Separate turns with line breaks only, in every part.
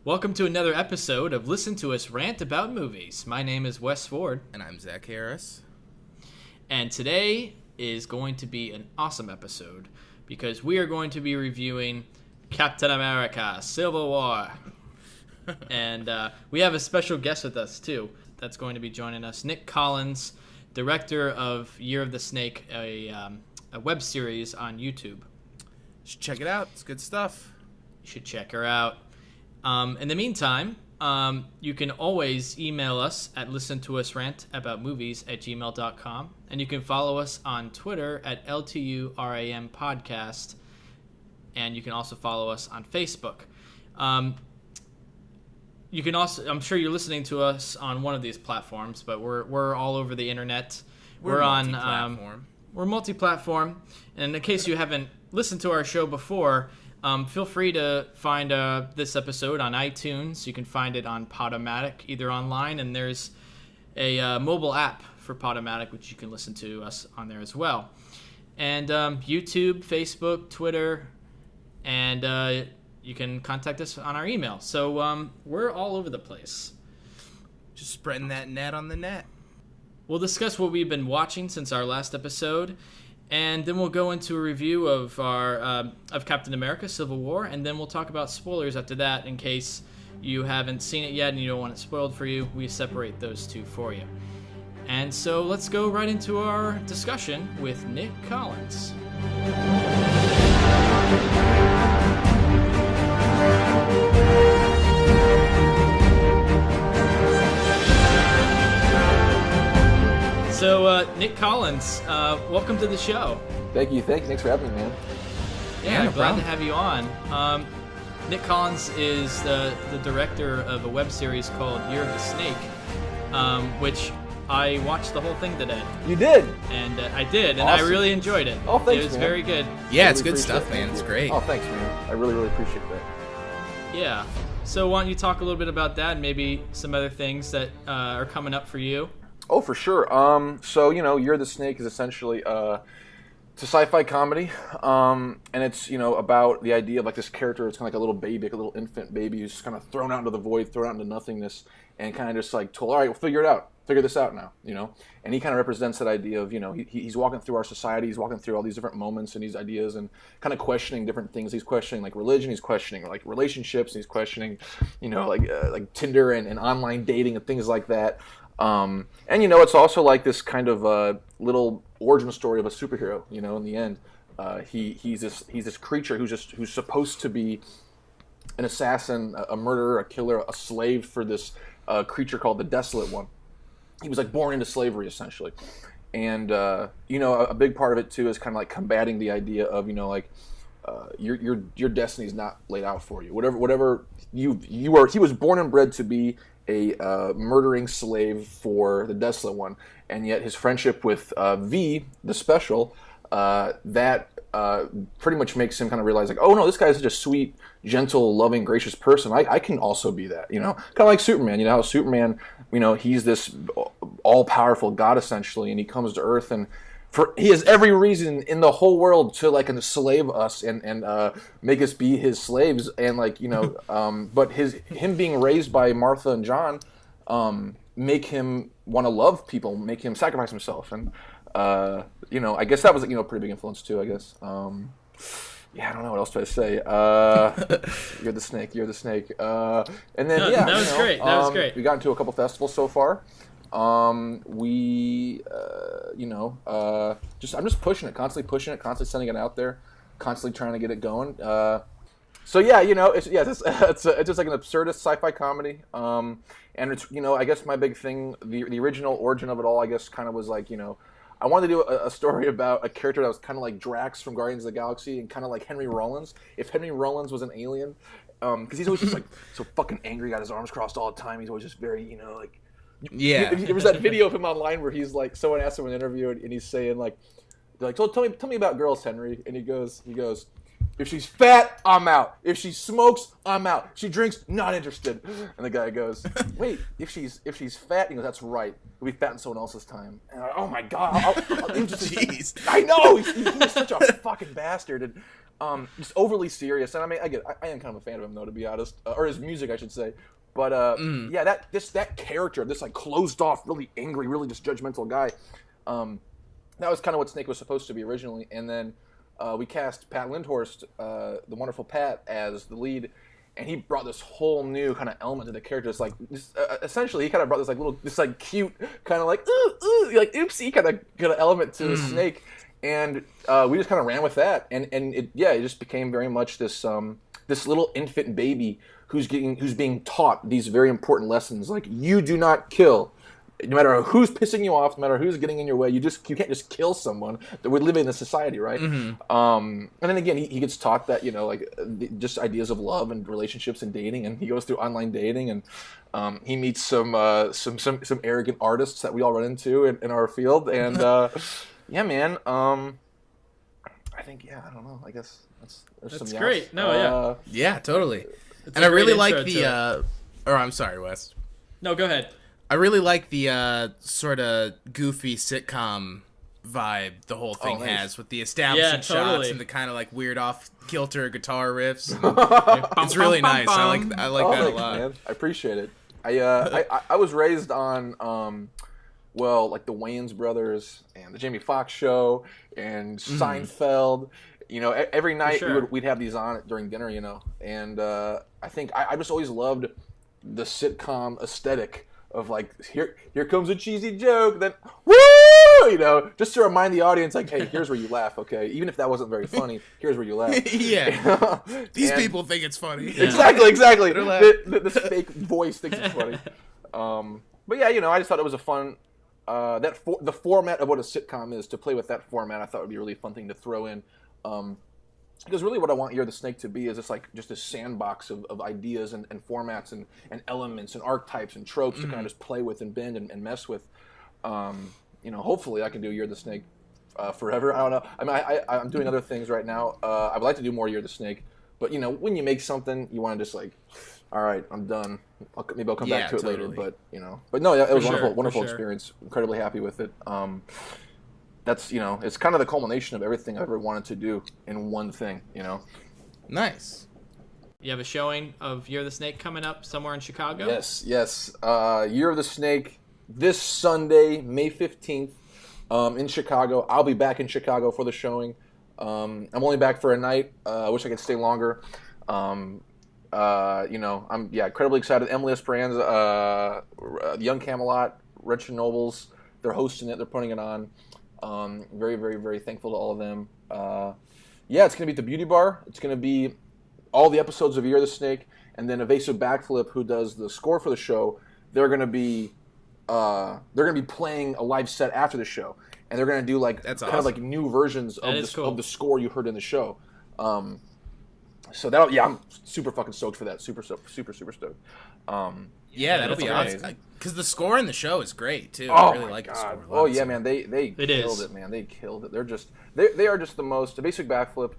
Welcome to another episode of Listen to Us Rant About Movies. My name is Wes Ford.
And I'm Zach Harris.
And today is going to be an awesome episode because we are going to be reviewing Captain America, Civil War. And we have a special guest with us, too, that's going to be joining us. Nick Collins, director of Year of the Snake, a web series on YouTube.
You should check it out. It's good stuff.
You should check her out. In the meantime, you can always email us at listentousrantaboutmovies@gmail.com, and you can follow us on Twitter at LTURAM podcast, and you can also follow us on Facebook. You can also, I'm sure you're listening to us on one of these platforms, but we're all over the internet.
We're multi-platform.
We're multi-platform, and in case you haven't listened to our show before, feel free to find this episode on iTunes. You can find it on Podomatic, either online, and there's a mobile app for Podomatic, which you can listen to us on there as well. And YouTube, Facebook, Twitter, and you can contact us on our email. So we're all over the place.
Just spreading that net on the net.
We'll discuss what we've been watching since our last episode, and then we'll go into a review of our of Captain America: Civil War, and then we'll talk about spoilers after that in case you haven't seen it yet and you don't want it spoiled for you. We separate those two for you. And so let's go right into our discussion with Nick Collins. So, Nick Collins, welcome to the show.
Thank you. Thanks for having me, man.
Yeah,
no
glad
problem.
to have you on. Nick Collins is the director of a web series called Year of the Snake, which I watched the whole thing today.
You did?
And I did, and
Awesome.
I really enjoyed it.
Oh, thanks,
It was
man.
very good.
Yeah, it's
Really
good
appreciate
stuff,
it.
man.
Thank
It's
you.
great.
Oh, thanks, man. I really appreciate that.
Yeah. So why don't you talk a little bit about that and maybe some other things that are coming up for you?
Oh, for sure. So, Year of the Snake is essentially it's a sci-fi comedy, and it's, about the idea of like this character. It's kind of like a little baby, like a little infant baby who's kind of thrown out into the void, thrown out into nothingness, and kind of just like told, all right, we'll figure this out now, And he kind of represents that idea of, he's walking through our society, he's walking through all these different moments and these ideas and kind of questioning different things. He's questioning like religion, he's questioning like relationships, and he's questioning, like Tinder and online dating and things like that. And it's also like this kind of little origin story of a superhero. In the end, he's this creature who's supposed to be an assassin, a murderer, a killer, a slave for this creature called the Desolate One. He was like born into slavery essentially, and a big part of it too is kind of like combating the idea of your destiny is not laid out for you. Whatever you are, he was born and bred to be a murdering slave for the Desolate One, and yet his friendship with V, the Special, that pretty much makes him kind of realize like, oh no, this guy is such a sweet, gentle, loving, gracious person. I can also be that, kind of like Superman. How Superman, he's this all-powerful God essentially, and he comes to Earth and he has every reason in the whole world to like enslave us and make us be his slaves, and but him being raised by Martha and John make him want to love people, make him sacrifice himself, and I guess that was a pretty big influence too. I guess I don't know what else do I say. You're the snake, and then
No,
yeah,
that was great. That was great.
We got into a couple festivals so far. I'm just pushing it, constantly sending it out there, constantly trying to get it going. So yeah, it's just like an absurdist sci-fi comedy. And it's, I guess my big thing, the original origin of it all, I guess, kind of was like, I wanted to do a story about a character that was kind of like Drax from Guardians of the Galaxy and kind of like Henry Rollins. If Henry Rollins was an alien, because he's always just like so fucking angry, got his arms crossed all the time. He's always just very, like.
Yeah.
There was that video of him online where he's like, someone asked him in an interview and he's saying like, they're like, tell me about girls, Henry. And he goes, if she's fat, I'm out. If she smokes, I'm out. She drinks, not interested. And the guy goes, wait, if she's fat, he goes, that's right. We'll be fat in someone else's time. And I'm like, oh my God. He was just,
Jeez.
I know. He's such a fucking bastard. And just overly serious. And I mean, I am kind of a fan of him though, to be honest, or his music, I should say. But yeah, that character, this like closed off, really angry, really just judgmental guy. That was kind of what Snake was supposed to be originally, and then we cast Pat Lindhorst, the wonderful Pat, as the lead, and he brought this whole new kind of element to the character. It's like essentially he kind of brought this like cute kind of like like oopsie kind of element to Snake, and we just kind of ran with that, and it just became very much this this little infant baby who's being taught these very important lessons, like you do not kill. No matter who's pissing you off, no matter who's getting in your way, you can't just kill someone. That we're living in a society, right? And then again, he gets taught that just ideas of love and relationships and dating, and he goes through online dating, and he meets some arrogant artists that we all run into in our field, and yeah, man. I think I don't know. I guess that's
great. No,
yeah, totally.
It's
and I really like
I'm
sorry, Wes.
No, go ahead.
I really like the sort of goofy sitcom vibe the whole thing has, with the establishing shots and the kind of like weird off-kilter guitar riffs. It's really nice. I like that a lot.
Man. I appreciate it. I was raised on like the Wayans brothers and the Jamie Foxx show and Seinfeld. Every night we'd have these on during dinner. And I think I just always loved the sitcom aesthetic of like here comes a cheesy joke, then woo, just to remind the audience like, hey, here's where you laugh, okay? Even if that wasn't very funny, here's where you laugh.
These people think it's funny.
Exactly. This fake voice thinks it's funny. But yeah, I just thought it was a fun the format of what a sitcom is, to play with that format. I thought would be a really fun thing to throw in. Because really what I want Year of the Snake to be is just a sandbox of ideas and formats and elements and archetypes and tropes to kind of just play with and bend and mess with. Hopefully I can do Year of the Snake forever. I don't know. I mean, I'm doing other things right now. I would like to do more Year of the Snake. But, when you make something, you want to just like, all right, I'm done. Maybe I'll come back to it later. But, But no, it was a wonderful experience. Incredibly happy with it. That's it's kind of the culmination of everything I ever wanted to do in one thing.
Nice.
You have a showing of Year of the Snake coming up somewhere in Chicago?
Yes. Year of the Snake this Sunday, May 15th, in Chicago. I'll be back in Chicago for the showing. I'm only back for a night. I wish I could stay longer. I'm incredibly excited. Emily Esperanza, Young Camelot, Wretched Nobles, they're hosting it. They're putting it on. Very, very, very thankful to all of them. It's going to be at the Beauty Bar. It's going to be all the episodes of Year of the Snake, and then Evasive Backflip, who does the score for the show. They're going to be playing a live set after the show, and they're going to do of like new versions of the score you heard in the show. So I'm super fucking stoked for that. Super stoked.
That'll be awesome. Because the score in the show is great too. I really like the score.
Oh yeah, man, they killed it, man. They killed it. They are just the most. The Basic Backflip,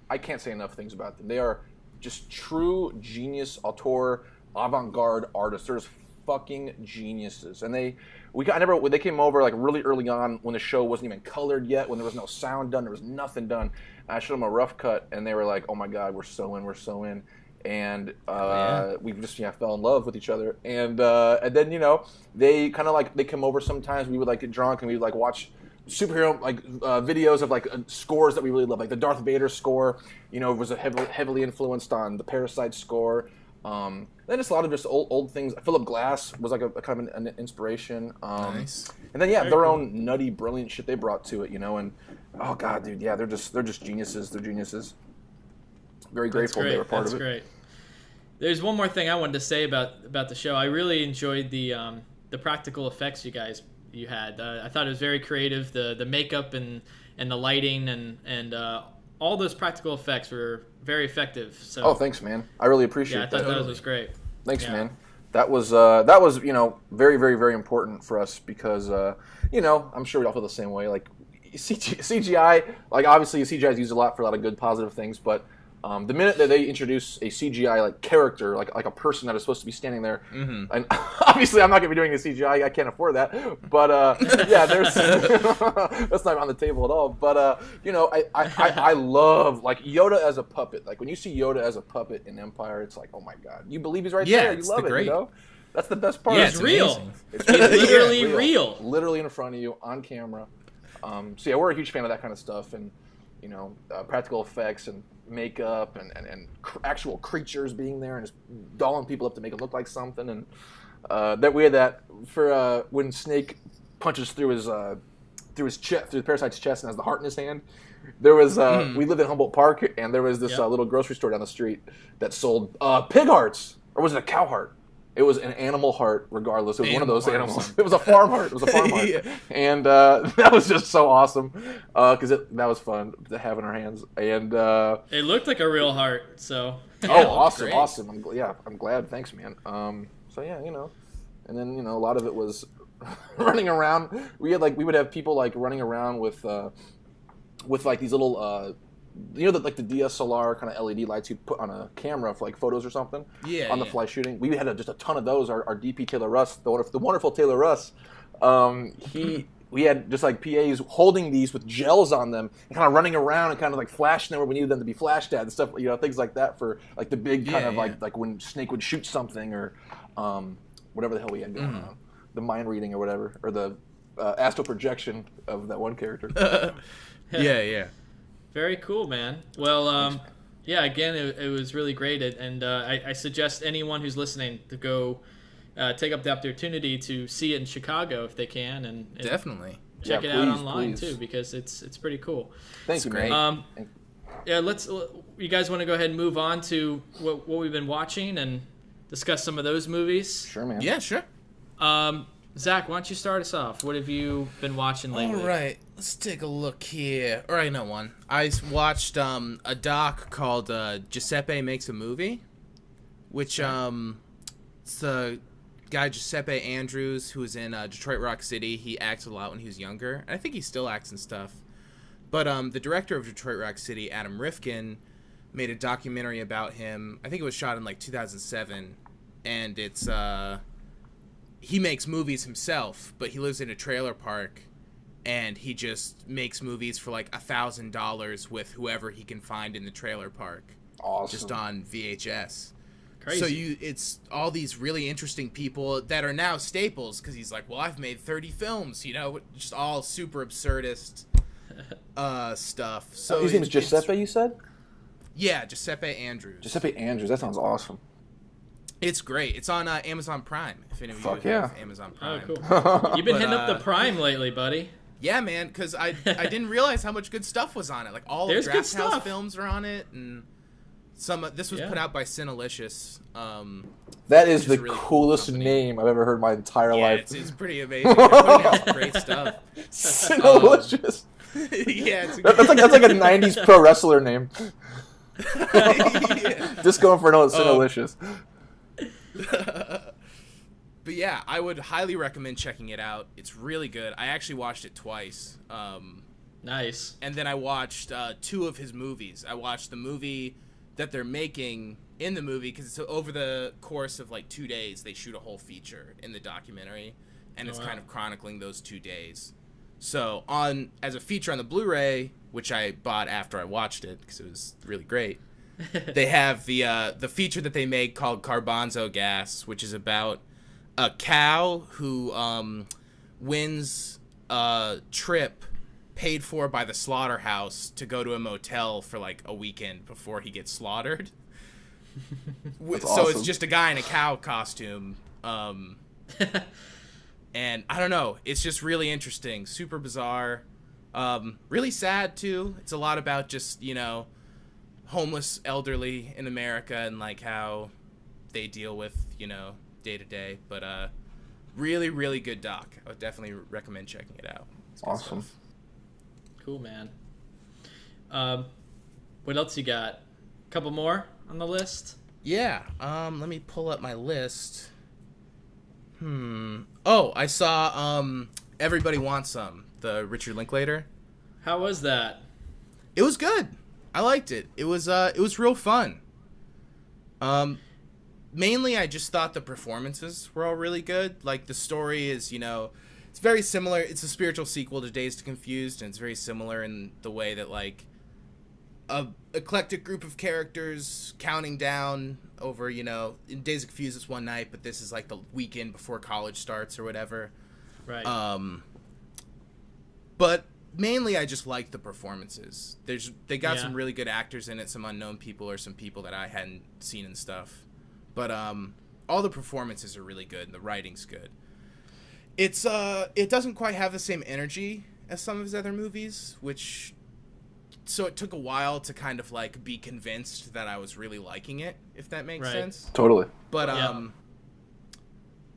I can't say enough things about them. They are just true genius, auteur, avant-garde artists. They're just fucking geniuses. And they came over like really early on when the show wasn't even colored yet, when there was no sound done, there was nothing done. I showed them a rough cut, and they were like, "Oh my god, we're so in." And we just fell in love with each other, and then they kind of like they come over sometimes. We would like get drunk and we would like watch superhero videos of like scores that we really love, like the Darth Vader score. Was heavily influenced on the Parasite score. Then just a lot of just old things. Philip Glass was like a kind of an inspiration.
Nice.
And then their own nutty, brilliant shit they brought to it. And oh god, dude, they're just geniuses. They're geniuses. Very grateful they were part of it. That's great.
There's one more thing I wanted to say about the show. I really enjoyed the practical effects you had. I thought it was very creative. The makeup and the lighting and all those practical effects were very effective. So
thanks, man. I really appreciate that.
I thought that was great.
Thanks, man. That was very, very, very important for us because I'm sure we all feel the same way. Like CGI, like obviously CGI is used a lot for a lot of good positive things, but The minute that they introduce a CGI like character, like a person that is supposed to be standing there, and obviously I'm not going to be doing a CGI, I can't afford that. But yeah, there's that's not on the table at all. But you know, I love like Yoda as a puppet. Like when you see Yoda as a puppet in Empire, it's like, oh my god, you believe he's right there. You love it. You know, that's the best part.
Yeah, it's real. It's literally real.
Literally in front of you on camera. So yeah, we're a huge fan of that kind of stuff, and you know, practical effects and makeup and actual creatures being there and just dolling people up to make it look like something. And that we had that for when Snake punches through his chest, through the parasite's chest, and has the heart in his hand. There was we lived in Humboldt Park, and there was this little grocery store down the street that sold pig hearts, or was it a cow heart? It was an animal heart, regardless. It was one of those animals. It was a farm heart. It was a farm heart. Yeah. And that was just so awesome because that was fun to have in our hands. And
it looked like a real heart, so.
Awesome. I'm glad. Thanks, man. So yeah, you know, and then you know a lot of it was running around. We would have people like running around with like these little. You know, the DSLR kind of LED lights you put on a camera for like photos or something.
Yeah.
On the fly shooting, we had just a ton of those. Our DP Taylor Russ, the wonderful Taylor Russ, we had just like PAs holding these with gels on them and kind of running around and kind of like flashing them where we needed them to be flashed at and stuff. You know, things like that for like the big kind of like when Snake would shoot something or whatever the hell we had going on, the mind reading or whatever, or the astral projection of that one character.
Yeah.
Very cool, man. Well, yeah, again, it was really great. And I suggest anyone who's listening to go take up the opportunity to see it in Chicago if they can. And
definitely.
Check it out online, too, because it's pretty cool.
Thank you, man.
Yeah, you guys want to go ahead and move on to what we've been watching and discuss some of those movies?
Sure, man.
Yeah, sure.
Zach, why don't you start us off? What have you been watching lately?
All right, let's take a look here. All right, no one. I watched a doc called Giuseppe Makes a Movie, which it's the guy Giuseppe Andrews who was in Detroit Rock City. He acted a lot when he was younger. I think he still acts and stuff. But the director of Detroit Rock City, Adam Rifkin, made a documentary about him. I think it was shot in like 2007, and it's he makes movies himself, but he lives in a trailer park, and he just makes movies for like $1,000 with whoever he can find in the trailer park.
Awesome.
Just on VHS.
Crazy.
So it's all these really interesting people that are now staples, because he's like, well, I've made 30 films, you know, just all super absurdist stuff. So
his name is Giuseppe, you said?
Yeah, Giuseppe Andrews.
Giuseppe Andrews, that sounds awesome.
It's great. It's on Amazon Prime. If any of you have Amazon Prime.
Oh, cool. You've been hitting up the Prime lately, buddy.
Yeah, man, because I didn't realize how much good stuff was on it. Like all the Draft House films are on it, and this was put out by Cinelicious.
That is the really coolest name I've ever heard in my entire life.
It's pretty amazing. They're putting out some great stuff.
Cinelicious.
Yeah,
that's like a '90s pro wrestler name. Just going for Cinelicious.
But yeah, I would highly recommend checking it out. It's really good. I actually watched it twice.
Nice.
And then I watched 2 of his movies. I watched the movie that they're making in the movie, because it's over the course of like 2 days they shoot a whole feature in the documentary, and it's kind of chronicling those 2 days. So as a feature on the Blu-ray, which I bought after I watched it because it was really great, they have the feature that they made called Garbanzo Gas, which is about a cow who wins a trip paid for by the slaughterhouse to go to a motel for like a weekend before he gets slaughtered. So awesome. It's just a guy in a cow costume. And I don't know, it's just really interesting, super bizarre, really sad too. It's a lot about just, you know, homeless elderly in America and like how they deal with, you know, day to day. But really, really good doc. I would definitely recommend checking it out.
Awesome.
Stuff.
Cool, man. What else you got? A couple more on the list?
Yeah. Let me pull up my list. Oh, I saw Everybody Wants Some, the Richard Linklater.
How was that?
It was good. I liked it. It was real fun. Mainly I just thought the performances were all really good. Like, the story is, it's very similar. It's a spiritual sequel to Dazed and Confused, and it's very similar in the way that, like, a eclectic group of characters counting down over, in Dazed and Confused it's one night, but this is like the weekend before college starts or whatever.
Right.
But mainly I just liked the performances. They got some really good actors in it, some unknown people or some people that I hadn't seen and stuff. But all the performances are really good and the writing's good. It doesn't quite have the same energy as some of his other movies, so it took a while to kind of like be convinced that I was really liking it, if that makes sense.
Totally.
But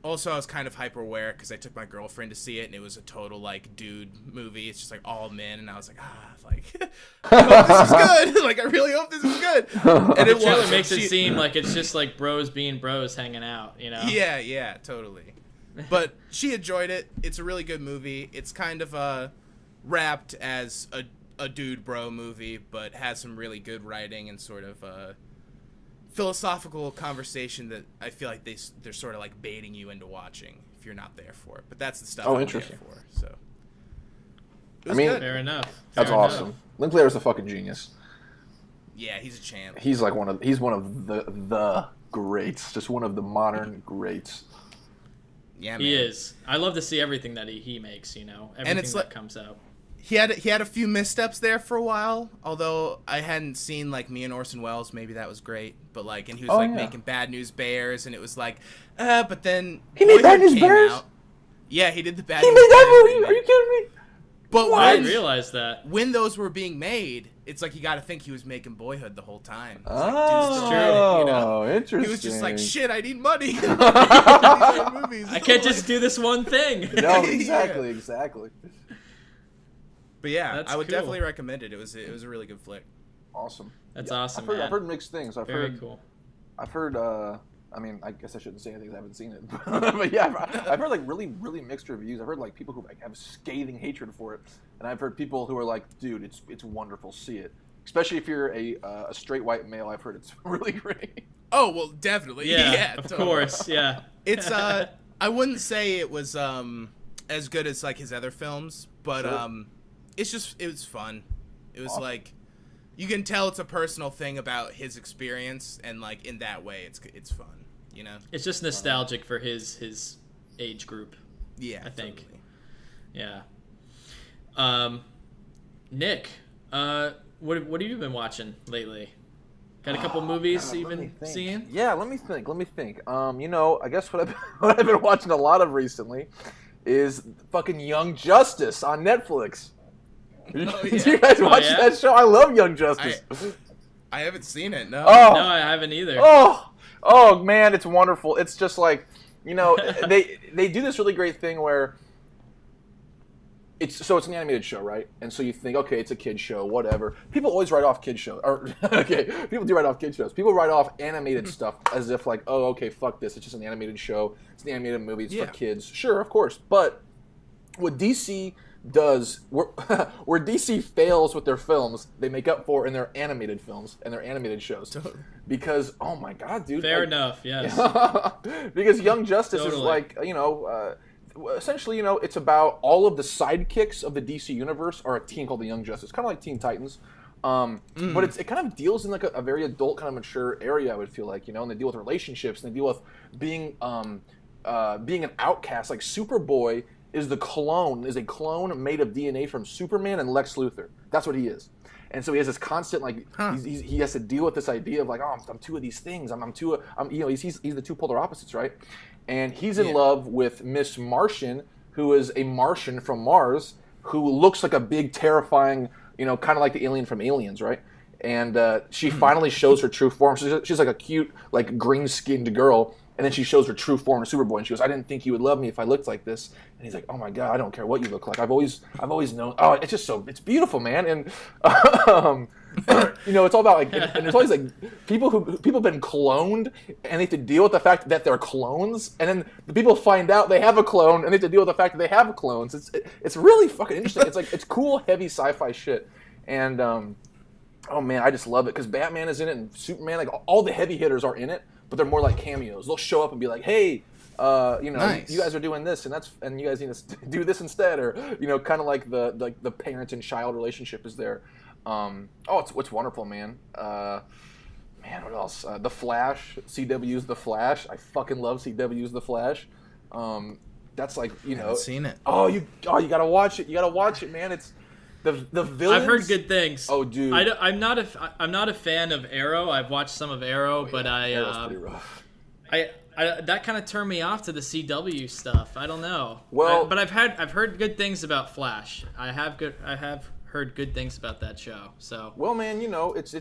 also I was kind of hyper aware because I took my girlfriend to see it and it was a total like dude movie. It's just like all men, and I was like, I hope this is good. Like, I really hope this is good. And
it really makes it seem like it's just like bros being bros hanging out,
Yeah, totally. But she enjoyed it. It's a really good movie. It's kind of wrapped as a dude bro movie, but has some really good writing and sort of philosophical conversation that I feel like they're sort of like baiting you into watching if you're not there for it. But that's the stuff I'm there for. So
good. Fair enough.
That's awesome. Linklater's a fucking genius.
Yeah, he's a champ.
He's like one of the greats, just one of the modern greats.
Yeah, man.
He is. I love to see everything that he makes, everything that comes out.
He had a few missteps there for a while, although I hadn't seen like Me and Orson Welles. Maybe that was great, but like, and he was making Bad News Bears, and it was like, but then
he made Bad News Bears.
Yeah, he did the Bad.
He made that movie. Are you kidding me?
But
I didn't realize that
when those were being made, it's like you got to think he was making Boyhood the whole time.
Interesting.
He was just like, shit, I need money.
I can't just do this one thing.
No, exactly.
But yeah, I would definitely recommend it. It was a really good flick.
Awesome.
That's awesome.
I've heard mixed things.
Very cool.
I've heard. I mean, I guess I shouldn't say anything because I haven't seen it. But yeah, I've heard like really, really mixed reviews. I've heard like people who like have scathing hatred for it, and I've heard people who are like, "Dude, it's wonderful. See it." Especially if you're a straight white male, I've heard it's really great.
Oh well, definitely.
Yeah, of course. Yeah.
It's I wouldn't say it was as good as like his other films, but it was fun. It was awesome. Like, you can tell it's a personal thing about his experience, and like in that way, it's fun.
It's just nostalgic for his age group.
Yeah,
I think.
Totally.
Yeah. Nick, what have you been watching lately? Got a couple movies you've been seeing?
Yeah, let me think. I guess what I've been watching a lot of recently is fucking Young Justice on Netflix. Did you guys watch that show? I love Young Justice.
I haven't seen it. No.
No, I haven't either.
Oh man, it's wonderful. It's just like, they do this really great thing where it's an animated show, right? And so you think, okay, it's a kid show, whatever. People always write off kid shows. People do write off kid shows. People write off animated stuff as if like, oh, okay, fuck this. It's just an animated show. It's an animated movie. It's for kids. Sure, of course. But what DC does, where DC fails with their films, they make up for in their animated films and their animated shows. Because, oh my god, dude.
Fair enough, yes.
Because Young Justice is like, essentially, it's about all of the sidekicks of the DC universe are a team called the Young Justice, kind of like Teen Titans. But it kind of deals in like a very adult, kind of mature area, I would feel like, and they deal with relationships, and they deal with being an outcast. Like Superboy is a clone made of DNA from Superman and Lex Luthor. That's what he is. And so he has this constant he has to deal with this idea of like, oh, I'm two of these things. He's the two polar opposites, right? And he's in love with Miss Martian, who is a Martian from Mars, who looks like a big, terrifying, kind of like the alien from Aliens, right? And she finally shows her true form. She's like a cute, like green-skinned girl, and then she shows her true form to Superboy, and she goes, "I didn't think you would love me if I looked like this." And he's like, "Oh my god, I don't care what you look like. I've always known." Oh, it's just it's beautiful, man. And it's all about like, and there's always like people have been cloned, and they have to deal with the fact that they're clones, and then the people find out they have a clone, and they have to deal with the fact that they have clones. It's really fucking interesting. It's like, it's cool, heavy sci-fi shit, and Oh man, I just love it because Batman is in it and Superman, like all the heavy hitters are in it, but they're more like cameos. They'll show up and be like, "Hey, nice. You guys are doing this, and you guys need to do this instead," or kind of like the parent and child relationship is there. It's wonderful, man. Man, what else? The Flash, CW's The Flash. I fucking love CW's The Flash. That's like
I haven't seen it.
You gotta watch it. You gotta watch it, man. It's the villains.
I've heard good things.
Oh, dude.
I'm not a fan of Arrow. I've watched some of Arrow, but
Arrow's pretty rough.
I that kind of turned me off to the CW stuff. I don't know.
Well,
but I've heard good things about Flash. I have heard good things about that show. So
well, man, it's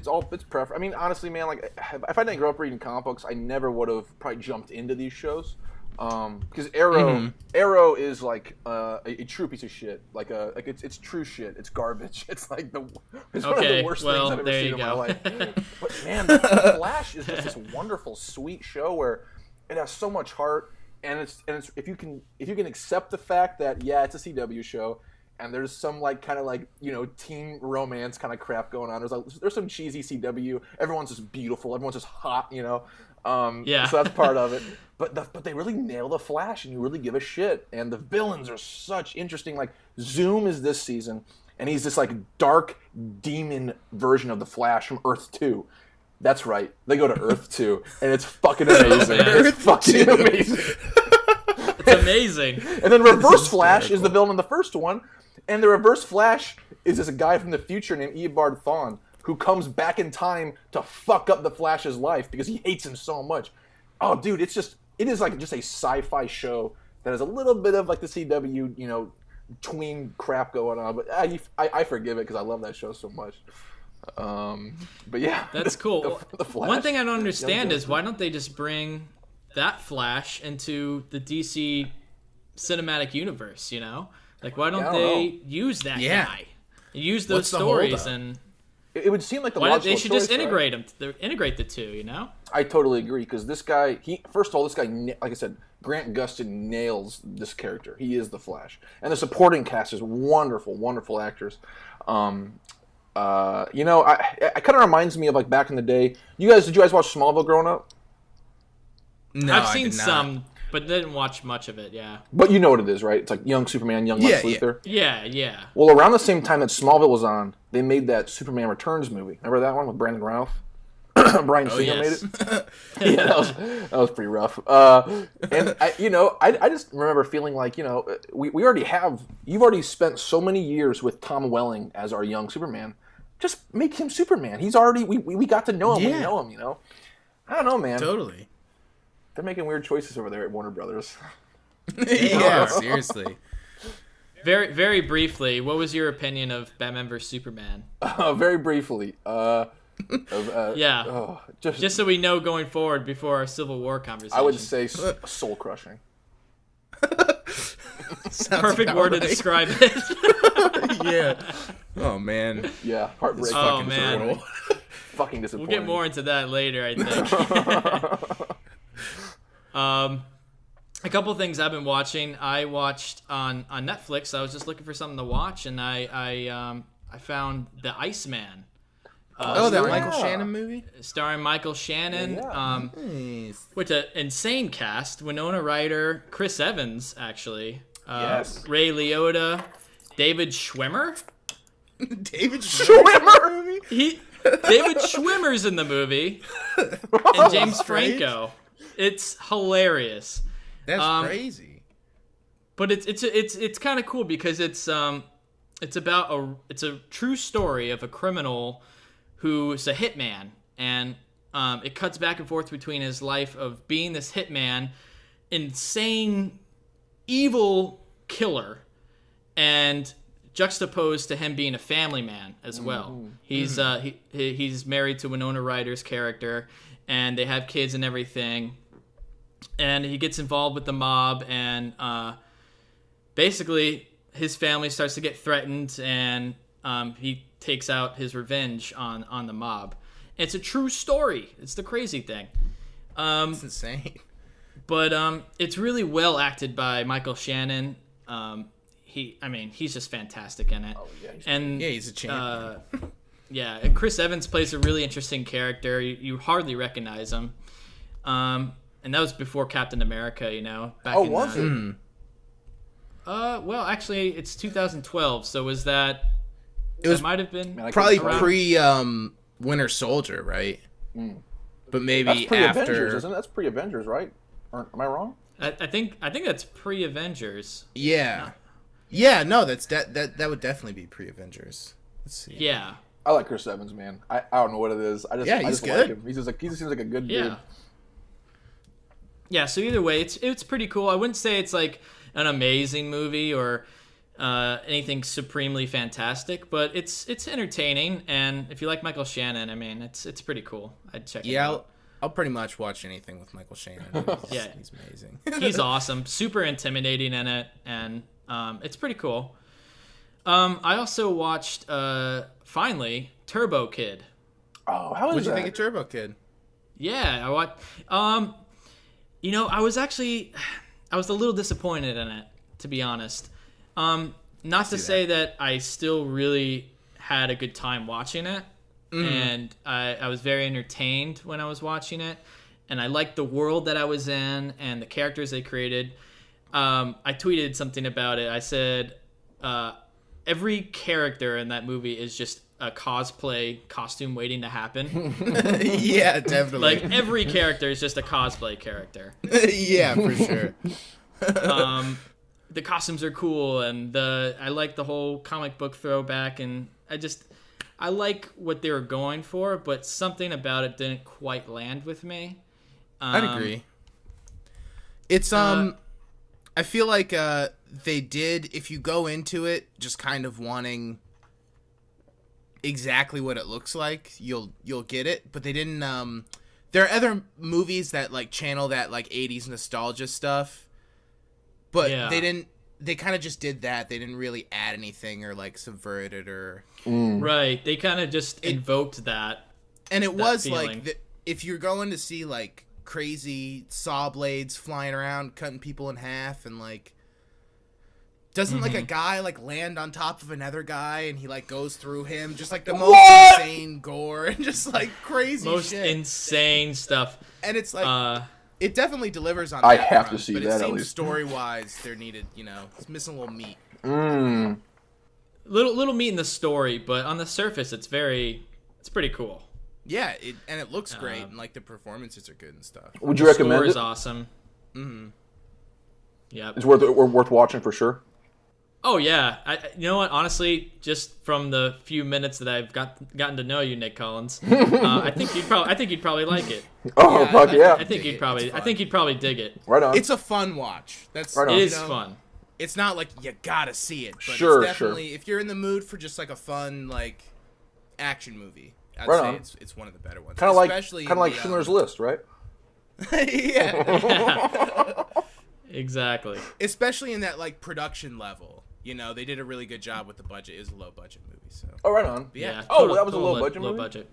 preference. I mean, honestly, man, like if I didn't grow up reading comic books, I never would have probably jumped into these shows. Because Arrow is like a true piece of shit. Like it's true shit. It's garbage. It's like one of the worst things I've ever seen in my life. But man, the Flash is just this wonderful, sweet show where it has so much heart, and it's if you can accept the fact that it's a CW show. And there's some teen romance kind of crap going on. There's some cheesy CW. Everyone's just beautiful. Everyone's just hot. So that's part of it. But they really nail the Flash, and you really give a shit. And the villains are such interesting. Like Zoom is this season, and he's this like dark demon version of the Flash from Earth 2. That's right. They go to Earth 2, and it's fucking amazing. It's fucking amazing.
It's amazing.
And then Reverse Flash is the villain in the first one. And the Reverse Flash is this guy from the future named Eobard Thawne who comes back in time to fuck up the Flash's life because he hates him so much. Oh, dude, it is like just a sci-fi show that has a little bit of like the CW, tween crap going on. But I forgive it because I love that show so much. But yeah,
that's cool.
The Flash,
one thing I don't understand is why don't they just bring that Flash into the DC cinematic universe? Like, why don't they use that guy? Use those stories and...
It would seem like
they should just integrate them. Integrate the two,
I totally agree, because this guy, first of all, like I said, Grant Gustin nails this character. He is the Flash. And the supporting cast is wonderful, wonderful actors. It kind of reminds me of like back in the day. Did you guys watch Smallville growing up?
No,
I've seen some. But didn't watch much of it, yeah.
But you know what it is, right? It's like young Superman, young Lex Luthor.
Yeah.
Well, around the same time that Smallville was on, they made that Superman Returns movie. Remember that one with Brandon Routh? Brian Singer made it. Yeah, that was pretty rough. And I just remember feeling like we already have. You've already spent so many years with Tom Welling as our young Superman. Just make him Superman. He's already we got to know him. Yeah. We know him. I don't know, man.
Totally.
They're making weird choices over there at Warner Brothers.
Yeah, seriously.
Very, very briefly, what was your opinion of Batman vs Superman?
Very briefly.
Just so we know going forward before our Civil War conversation.
I would say soul crushing.
Perfect word to describe it.
Yeah. Oh man.
Yeah. Heartbreaking.
Oh man.
Fucking disappointing.
We'll get more into that later, I think. A couple things I've been watching. I watched on Netflix. I was just looking for something to watch, and I found The Iceman.
That Michael Shannon movie?
Starring Michael Shannon.
Nice.
With an insane cast. Winona Ryder, Chris Evans, actually.
Yes.
Ray Liotta, David Schwimmer.
David Schwimmer?
David Schwimmer's in the movie. And James Franco. It's hilarious.
That's crazy.
But it's kind of cool because it's a true story of a criminal who's a hitman, and it cuts back and forth between his life of being this hitman, insane, evil killer, and juxtaposed to him being a family man as well. He's married to Winona Ryder's character, and they have kids and everything. And he gets involved with the mob, and basically his family starts to get threatened, and he takes out his revenge on the mob. It's a true story. It's the crazy thing.
It's insane.
But it's really well acted by Michael Shannon. He's just fantastic in it.
Oh, yeah,
he's
a champion.
Yeah, and Chris Evans plays a really interesting character. You hardly recognize him. And that was before Captain America, you know. Back
Oh, was it?
Well, actually, it's 2012, so was that...
It was
might have been...
probably pre-Winter Soldier, right? But maybe
That's pre-Avengers,
after...
isn't it? That's pre-Avengers, right? Am I wrong?
I think that's pre-Avengers.
Yeah. Yeah, no, that would definitely be pre-Avengers. Let's see.
Yeah.
I like Chris Evans, man. I don't know what it is. I just
good.
like him. He seems like a good
Yeah.
dude.
Yeah, so either way, it's pretty cool. I wouldn't say it's like an amazing movie or anything supremely fantastic, but it's entertaining, and if you like Michael Shannon, I mean, it's pretty cool. I'd check it out.
I'll pretty much watch anything with Michael Shannon. He's amazing.
He's awesome, super intimidating in it, and it's pretty cool. I also watched finally Turbo Kid.
Oh, how is
What'd
that?
you think of Turbo Kid?
Yeah, I watched. You know, I was a little disappointed in it, to be honest. Not to say that I still really had a good time watching it, and I was very entertained when I was watching it, and I liked the world that I was in and the characters they created. I tweeted something about it. I said, every character in that movie is just a cosplay costume waiting to happen.
Yeah, definitely.
Like, every character is just a cosplay character.
Yeah, for sure.
The costumes are cool, and I like the whole comic book throwback, and I like what they were going for, but something about it didn't quite land with me.
I'd agree. It's I feel like they did, if you go into it just kind of wanting exactly what it looks like, you'll get it, but they didn't there are other movies that like channel that like 80s nostalgia stuff, but they kind of just did that. They didn't really add anything or like subvert it or
Right, they kind of just invoked that.
And it was
feeling.
like if you're going to see like crazy saw blades flying around cutting people in half, and like doesn't like a guy like land on top of another guy and he like goes through him, just like the most insane gore and just like crazy
Most
shit.
insane stuff.
And it's like it definitely delivers on
I
that
have
front,
to see
but
that,
it
at
seems
least.
story-wise there needed, it's missing a little meat.
Little meat in the story, but on the surface it's pretty cool.
Yeah, and it looks great, and like the performances are good and stuff.
Would you
The
recommend
score
it?
is awesome. Yeah.
It's worth watching for sure.
Oh yeah, you know what? Honestly, just from the few minutes that I've gotten to know you, Nick Collins, I think you'd probably like it.
Oh fuck yeah!
I think you'd probably dig it.
Right on.
It's a fun watch. That's
Right on.
It is fun.
It's not like you gotta see it, but
Sure,
it's definitely if you're in the mood for just like a fun like action movie, I'd
Right
say
on.
it's one of the better ones.
Kind of like
Especially
Schindler's List, right?
Yeah.
Exactly.
Especially in that like production level. They did a really good job with the budget. It was a low budget movie, so.
Oh, right on.
Yeah.
Oh, that was a low budget movie?
Low budget.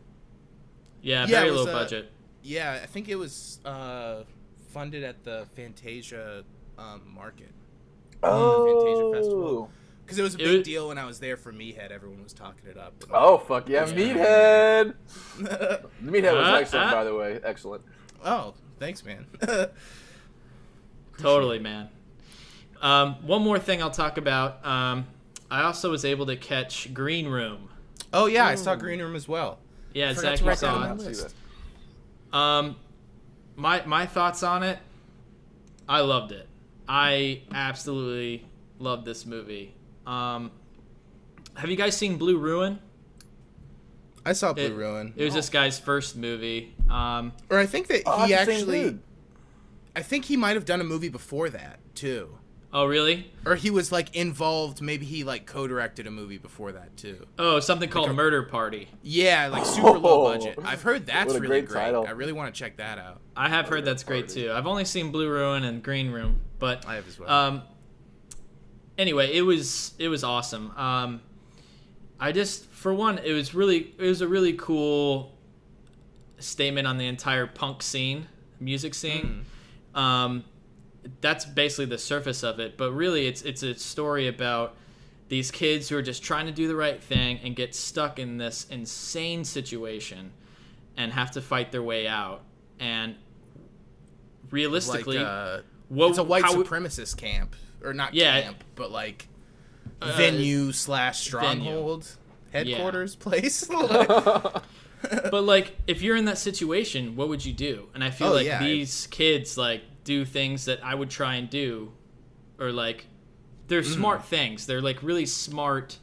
Yeah,
Yeah,
very
it was,
low budget.
Yeah, I think it was funded at the Fantasia market.
Oh.
Fantasia Festival. Because it was a big deal when I was there for Meathead. Everyone was talking it up.
Oh, fuck yeah, Meathead! The Meathead was excellent, by the way. Excellent.
Oh, thanks, man.
Totally, man. One more thing I'll talk about. I also was able to catch Green Room.
Oh, yeah, I saw Green Room as well.
Yeah,
Forgot
Zach,
to
you
write that
saw
on
it.
my list.
My thoughts on it, I loved it. I absolutely loved this movie. Have you guys seen Blue Ruin?
I saw Blue Ruin.
It was this guy's first movie.
Or I think that
Oh,
he
that's the same
actually...
dude.
I think he might have done a movie before that, too.
Oh, really?
Or he was, like, involved. Maybe he, like, co-directed a movie before that, too.
Oh, something called Murder Party.
Yeah, like, super low budget. I've heard that's
What a
really
great
great.
title.
I really want to check that out.
I have heard that's great, too. I've only seen Blue Ruin and Green Room, but...
I have as well.
Anyway, it was awesome. I just, for one, it was a really cool statement on the entire punk scene, music scene. That's basically the surface of it, but really it's a story about these kids who are just trying to do the right thing and get stuck in this insane situation and have to fight their way out. And realistically,
it's a white supremacist camp, or not camp, but like venue / stronghold headquarters place.
But like, if you're in that situation, what would you do? And I feel these kids like do things that I would try and do, or like they're smart things. They're like really smart,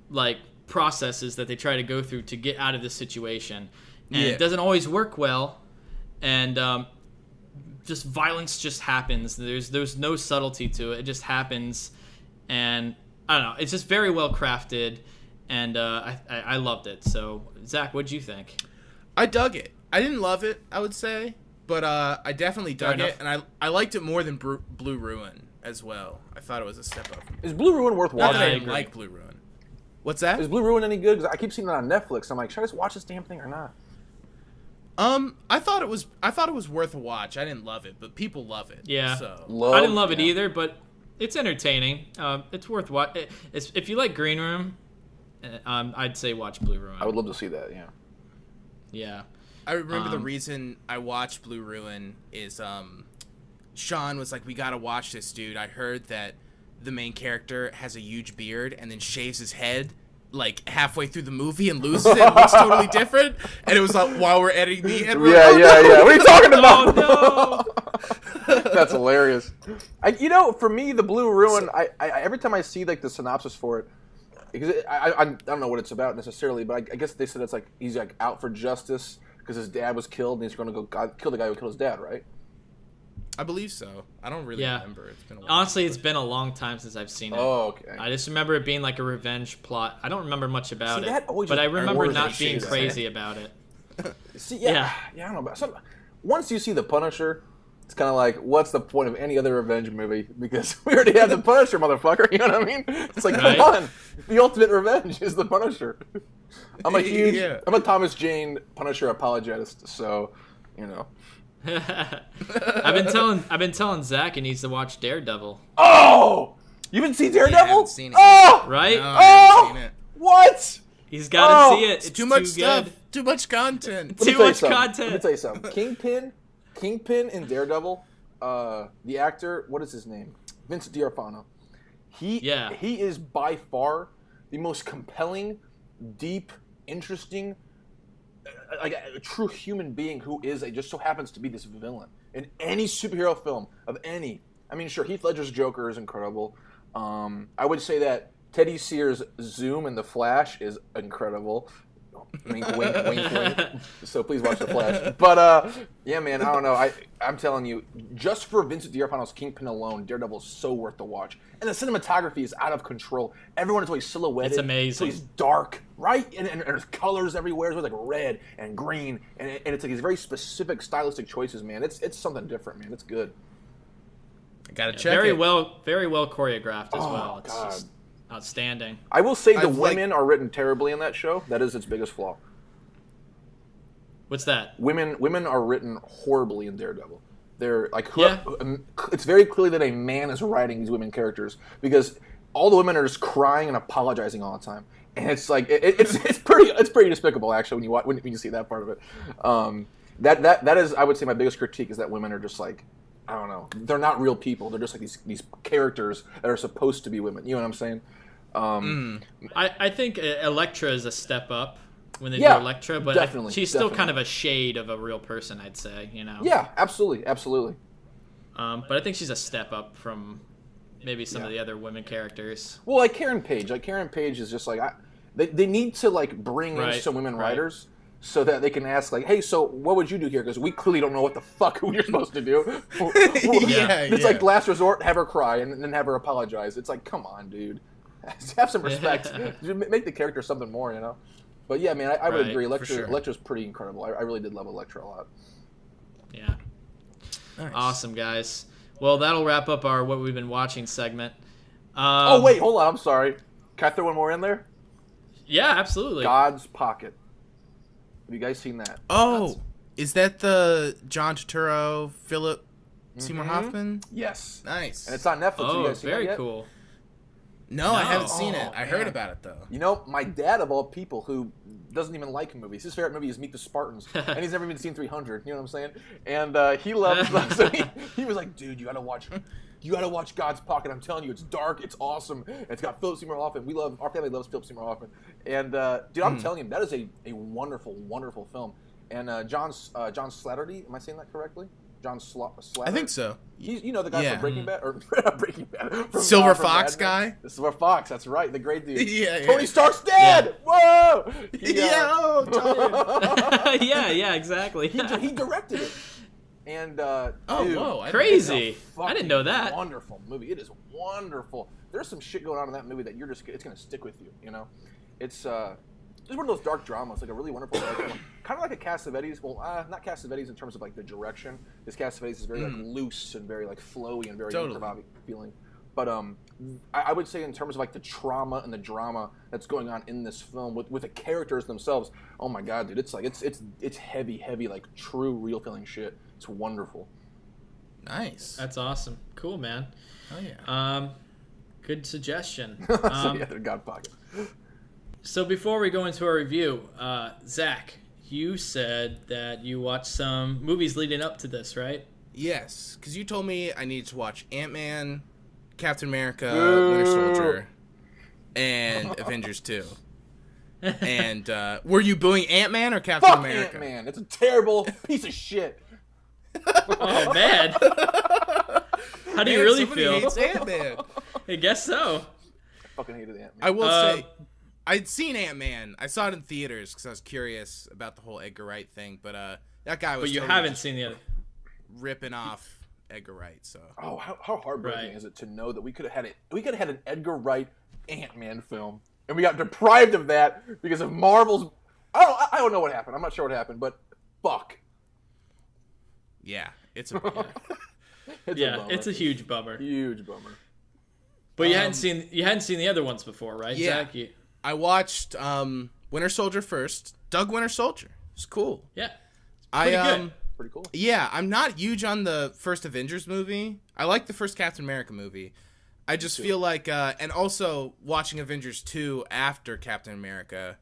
like processes that they try to go through to get out of this situation. And it doesn't always work well, and just violence just happens. There's no subtlety to it. It just happens, and I don't know. It's just very well crafted, and I loved it. So Zach, what'd you think?
I dug it. I didn't love it, I would say, but I definitely dug it, and I liked it more than Blue Ruin as well. I thought it was a step up.
Is Blue Ruin worth watching?
Not that I didn't like Blue Ruin. What's that?
Is Blue Ruin any good? Because I keep seeing it on Netflix. I'm like, should I just watch this damn thing or not?
I thought it was worth a watch. I didn't love it, but people love it.
Yeah,
so.
I didn't love it either, but it's entertaining. It's worth watching. If you like Green Room, I'd say watch Blue Ruin.
I would love to see that. Yeah.
Yeah.
I remember the reason I watched Blue Ruin is Sean was like, "We gotta watch this, dude. I heard that the main character has a huge beard and then shaves his head like halfway through the movie and loses it and looks totally different." And it was like while we're editing the end.
Yeah. What are you talking about?
Oh
no. That's hilarious. For me, the Blue Ruin. I every time I see like the synopsis for it, because I don't know what it's about necessarily, but I guess they said it's like he's like out for justice because his dad was killed and he's going to go kill the guy who killed his dad, right?
I believe so. I don't really remember. It's been a while.
Honestly, it's been a long time since I've seen it.
Oh, okay.
I just remember it being like a revenge plot. I don't remember much about it, but
just
I remember not
bores
being
me.
crazy about it.
I don't know. Once you see The Punisher, it's kind of like, what's the point of any other revenge movie? Because we already have The Punisher, motherfucker. You know what I mean? It's like, come on. The ultimate revenge is The Punisher. I'm a Thomas Jane Punisher apologist, so, you know.
I've been telling Zach he needs to watch Daredevil.
Oh, you haven't seen Daredevil?
I haven't seen it
yet.
Right?
No, I haven't seen it.
What?
He's got to see it. It's
too much stuff.
Good.
Too much content.
Too much content.
Let me tell you something. Kingpin in Daredevil. The actor, what is his name? Vincent D'Onofrio. He is by far the most compelling, deep, interesting, like a true human being who just so happens to be this villain in any superhero film of any. I mean, sure, Heath Ledger's Joker is incredible. I would say that Teddy Sears' Zoom in The Flash is incredible. Wink, wink, wink, wink. So please watch The Flash. But yeah, man, I don't know. I'm telling you, just for Vincent D'Onofrio's Kingpin alone, Daredevil is so worth the watch. And the cinematography is out of control. Everyone is always silhouetted.
It's amazing.
So he's dark, right? And there's colors everywhere. There's like red and green, and it's like these very specific stylistic choices, man. It's something different, man. It's good.
I gotta check
very
it.
well choreographed as well. It's
God.
just outstanding.
I will say the women are written terribly in that show. That is its biggest flaw.
What's that?
Women are written horribly in Daredevil. They're like, it's very clearly that a man is writing these women characters because all the women are just crying and apologizing all the time, and it's like it's pretty despicable actually when you see that part of it. That is, I would say, my biggest critique is that women are just like, I don't know, they're not real people. They're just like these characters that are supposed to be women. You know what I'm saying?
I think Elektra is a step up when they do Elektra, but she's still kind of a shade of a real person, I'd say. You know?
Yeah, absolutely.
But I think she's a step up from maybe some of the other women characters.
Well, like Karen Page. Karen Page is just like they need to like bring in some women writers so that they can ask like, hey, so what would you do here? Because we clearly don't know what the fuck who you're supposed to do. It's like last resort, have her cry and then have her apologize. It's like, come on, dude. Have some respect. Make the character something more, you know? But yeah, man, I would agree. Elektra's pretty incredible. I really did love Elektra a lot.
Yeah. Nice. Awesome, guys. Well, that'll wrap up our What We've Been Watching segment.
Oh, wait, hold on. I'm sorry. Can I throw one more in there?
Yeah, absolutely.
God's Pocket. Have you guys seen that?
Oh, is that the John Turturro, Philip Seymour Hoffman?
Yes.
Nice.
And it's on Netflix.
Oh,
you guys seen
very
that yet?
cool.
No, I haven't seen it. I heard about it, though.
You know, my dad, of all people, who doesn't even like movies, his favorite movie is Meet the Spartans, and he's never even seen 300, you know what I'm saying? And he loves so he was like, dude, you gotta watch God's Pocket. I'm telling you, it's dark, it's awesome, it's got Philip Seymour Hoffman. Our family loves Philip Seymour Hoffman. And, dude, I'm telling you, that is a wonderful, wonderful film. And John Slattery, am I saying that correctly? John Slattery?
I think so.
He's, you know, the guy from Breaking Bad, or Breaking Bad. From,
Silver Fox guy?
The Silver Fox, that's right, the great dude.
Yeah.
Tony Stark's dead! Yeah. Whoa!
Tony.
yeah, exactly.
He directed it. And,
whoa, crazy. I didn't know that.
Wonderful movie. It is wonderful. There's some shit going on in that movie that it's going to stick with you, you know? It's just one of those dark dramas, like a really wonderful dark drama. Kind of like a Cassavetes. Well, not Cassavetes in terms of like the direction. This Cassavetes is very like loose and very like flowy and very improv feeling. But I would say in terms of like the trauma and the drama that's going on in this film with the characters themselves. Oh my god, dude! It's like it's heavy like true real feeling shit. It's wonderful.
Nice.
That's awesome. Cool, man.
Oh yeah.
Good suggestion.
So yeah, they're God Pocket.
So before we go into our review, Zach, you said that you watched some movies leading up to this, right?
Yes, because you told me I needed to watch Ant-Man, Captain America, Winter Soldier, and Avengers 2. And were you booing Ant-Man or Captain America?
Ant-Man. It's a terrible piece of shit.
Oh, man. How do you really feel?
Hates Ant-Man.
I guess so.
I fucking hated Ant-Man.
I will say, I'd seen Ant-Man. I saw it in theaters because I was curious about the whole Edgar Wright thing. But that guy was.
But you
totally
haven't seen the other.
Ripping off Edgar Wright. So.
Oh, how heartbreaking is it to know that we could have had it? We could have had an Edgar Wright Ant-Man film, and we got deprived of that because of Marvel's. I don't know what happened. I'm not sure what happened, but fuck.
Yeah, it's a bummer.
It's a huge bummer.
Huge bummer.
But you hadn't seen the other ones before, right,
yeah.
Zach?
I watched Winter Soldier first. Doug Winter Soldier. It's cool.
Yeah. Pretty good.
Pretty cool.
Yeah, I'm not huge on the first Avengers movie. I like the first Captain America movie. I just feel like, and also watching Avengers 2 after Captain America,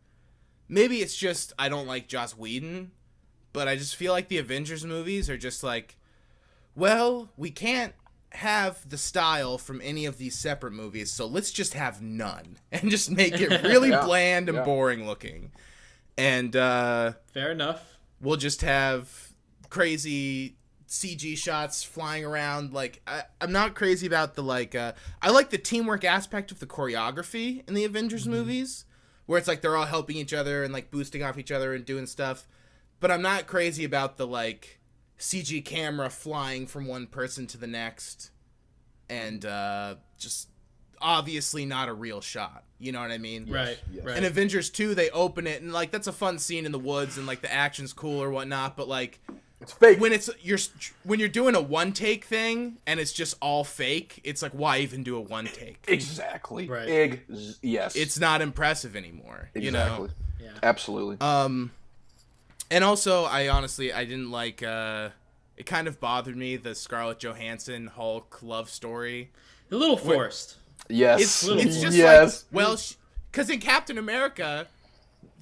maybe it's just I don't like Joss Whedon, but I just feel like the Avengers movies are just like, well, we can't have the style from any of these separate movies, so let's just have none and just make it really bland and boring looking. And
fair enough.
We'll just have crazy CG shots flying around. Like I'm not crazy about the I like the teamwork aspect of the choreography in the Avengers movies, where it's like they're all helping each other and like boosting off each other and doing stuff. But I'm not crazy about the CG camera flying from one person to the next and just obviously not a real shot. You know what I mean?
Right.
Yes.
Right.
In Avengers 2, they open it and that's a fun scene in the woods and the action's cool or whatnot, but
it's fake.
When you're doing a one take thing and it's just all fake, it's like, why even do a one take?
Exactly.
Right.
Yes.
It's not impressive anymore.
Exactly.
You know?
Yeah.
Absolutely.
And also, I didn't like, it kind of bothered me, the Scarlett Johansson Hulk love story.
A little forced.
Yes.
It's just because in Captain America,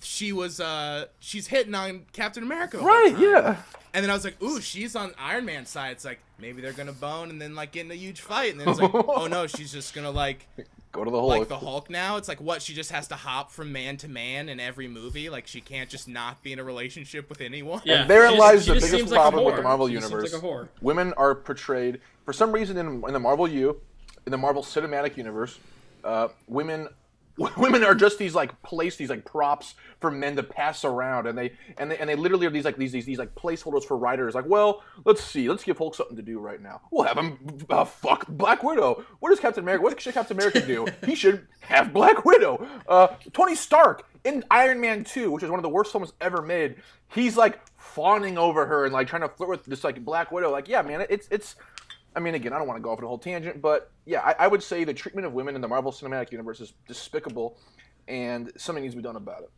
she's hitting on Captain America the whole time.
Yeah.
And then I was like, ooh, she's on Iron Man's side. It's like, maybe they're gonna bone and then get in a huge fight. And then it's like, oh no, she's just gonna
go to the Hulk.
The Hulk now. It's like, what? She just has to hop from man to man in every movie. She can't just not be in a relationship with anyone.
Yeah. And therein lies the
just
biggest problem with the Marvel universe.
Seems like a whore.
Women are portrayed for some reason in the Marvel Cinematic Universe. Women are just these props for men to pass around, and they literally are these placeholders for writers. Well, let's give Hulk something to do right now. We'll have him fuck Black Widow. What should Captain America do? He should have Black Widow. Tony Stark in Iron Man 2, which is one of the worst films ever made. He's fawning over her and trying to flirt with this Black Widow. Yeah, man, it's. I mean, again, I don't want to go off on a whole tangent, but yeah, I would say the treatment of women in the Marvel Cinematic Universe is despicable, and something needs to be done about it.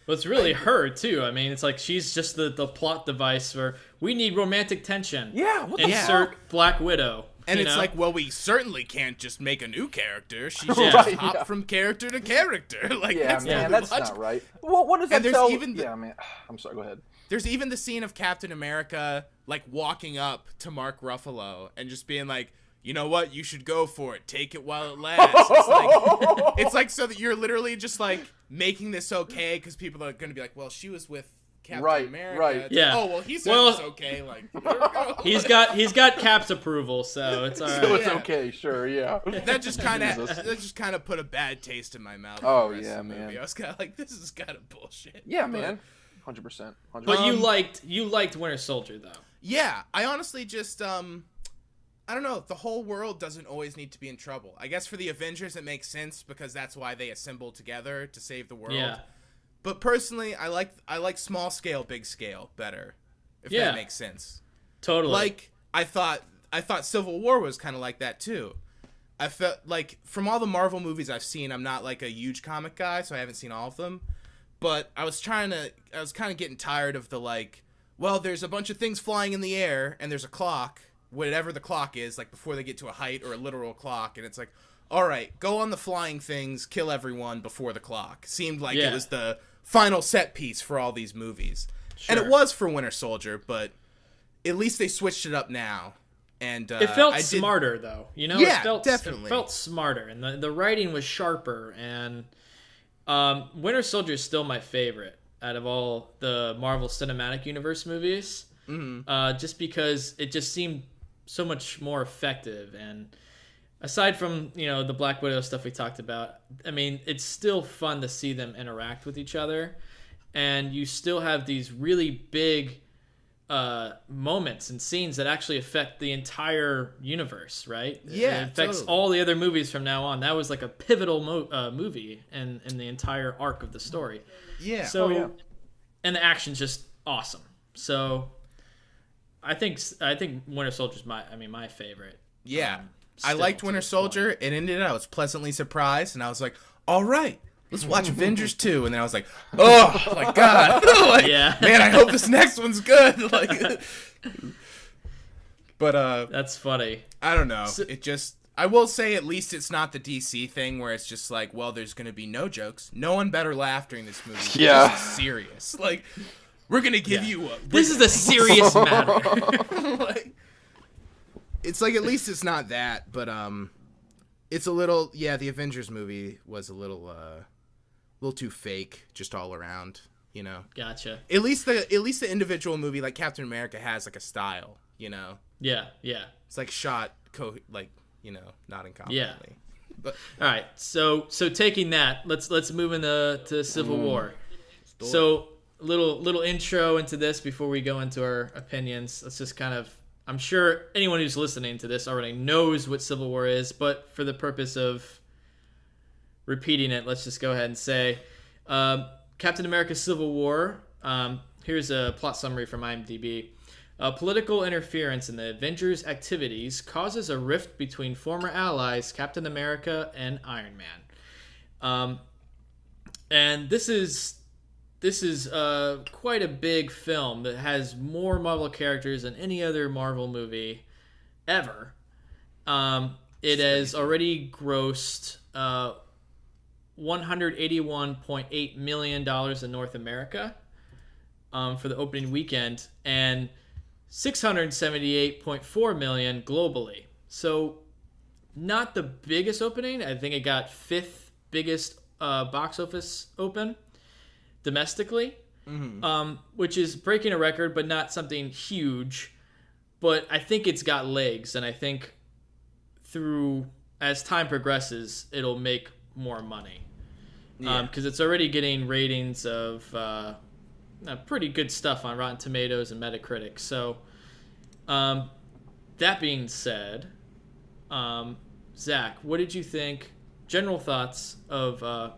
Well, it's really her, too. I mean, it's she's just the plot device where we need romantic tension.
Yeah, what the
Insert Black Widow.
And it's
know?
like, well, we certainly can't just make a new character. She should just hop from character to character. Like,
yeah, man, that's not right. Well, what does that tell? Yeah, man. I'm sorry. Go ahead.
There's even the scene of Captain America like walking up to Mark Ruffalo and just being like, you know what? You should go for it. Take it while it lasts. It's like so that you're literally just like making this okay because people are going to be like, well, she was with Captain America.
Right.
Yeah.
Oh well, he said it's okay. Like here we go.
He's got Cap's approval, so it's all right.
So it's okay. Sure. Yeah.
That just kind of put a bad taste in my mouth.
Oh
for the rest
yeah,
of the movie.
man.
I was kind of like, this is kind of bullshit.
Yeah, man. 100%.
But you liked Winter Soldier though.
Yeah, I honestly just I don't know. The whole world doesn't always need to be in trouble. I guess for the Avengers it makes sense because that's why they assemble together to save the world.
Yeah.
But personally, I like small scale, big scale better. If that makes sense.
Totally.
Like I thought Civil War was kind of like that too. I felt like from all the Marvel movies I've seen, I'm not like a huge comic guy, so I haven't seen all of them. But I was kind of getting tired of the like, well, there's a bunch of things flying in the air and there's a clock, whatever the clock is, like before they get to a height or a literal clock, and it's like, all right, go on the flying things, kill everyone before the clock. Seemed like it was the final set piece for all these movies. Sure. And it was for Winter Soldier, but at least they switched it up now. And
it felt smarter, though. You know,
yeah,
it felt,
definitely.
It felt smarter, and the writing was sharper. And Winter Soldier is still my favorite out of all the Marvel Cinematic Universe movies, just because it just seemed so much more effective. And aside from, you know, the Black Widow stuff we talked about, I mean, it's still fun to see them interact with each other. And you still have these really big moments and scenes that actually affect the entire universe, right?
Yeah,
it affects all the other movies from now on. That was like a pivotal movie in the entire arc of the story.
Yeah.
So, and the action's just awesome. So, I think Winter Soldier's my favorite.
Yeah. I liked Winter Soldier. It ended. I was pleasantly surprised, and I was like, all right, let's watch Avengers 2. And then I was like, oh, my God. Like, man, I hope this next one's good. Like, but
that's funny.
I don't know. I will say at least it's not the DC thing where it's just like, well, there's going to be no jokes. No one better laugh during this movie.
Yeah.
This is serious. Like, we're going to give you a...
This is a serious matter.
Like, it's like, at least it's not that, but it's a little, the Avengers movie was a little too fake, just all around, you know.
Gotcha.
At least the individual movie, like Captain America, has like a style, you know.
Yeah.
It's like shot not incompetently.
Yeah.
But
all right, so taking that, let's move into Civil War. So little intro into this before we go into our opinions. Let's just kind of. I'm sure anyone who's listening to this already knows what Civil War is, but for the purpose of repeating it, let's just go ahead and say Captain America Civil War. Here's a plot summary from IMDb. Political interference in the Avengers' activities causes a rift between former allies Captain America and Iron Man. And this is quite a big film that has more Marvel characters than any other Marvel movie ever. It has already grossed $181.8 million in North America for the opening weekend, and $678.4 million globally. So not the biggest opening. I think it got 5th biggest box office open domestically, which is breaking a record, but not something huge. But I think it's got legs, and I think as time progresses, it'll make more money. Because it's already getting ratings of pretty good stuff on Rotten Tomatoes and Metacritic. So, that being said, Zach, what did you think? General thoughts of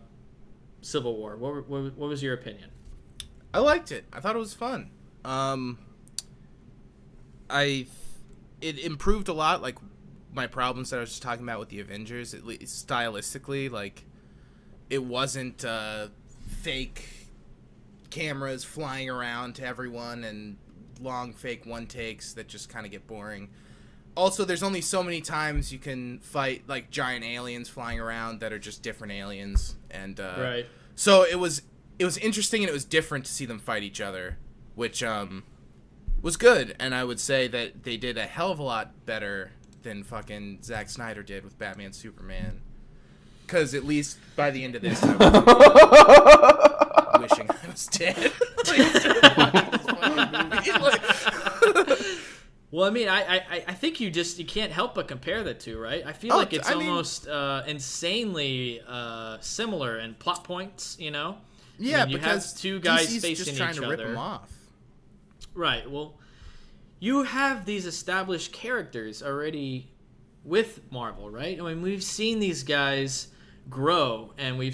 Civil War. What was your opinion?
I liked it. I thought it was fun. It improved a lot. Like my problems that I was just talking about with the Avengers, at least stylistically, like it wasn't fake cameras flying around to everyone and long fake one takes that just kind of get boring. Also, there's only so many times you can fight like giant aliens flying around that are just different aliens, and
right.
So it was interesting and it was different to see them fight each other, which was good. And I would say that they did a hell of a lot better than fucking Zack Snyder did with Batman Superman. Because at least by the end of this, I was wishing I was dead.
Well, I mean, I think you can't help but compare the two, right? I feel like it's almost insanely similar in plot points, you know?
Yeah,
I mean, you
because
have two guys
DC's
facing
just trying
each
to
other.
rip them off.
Right. Well, you have these established characters already with Marvel, right? I mean, we've seen these guys grow, and we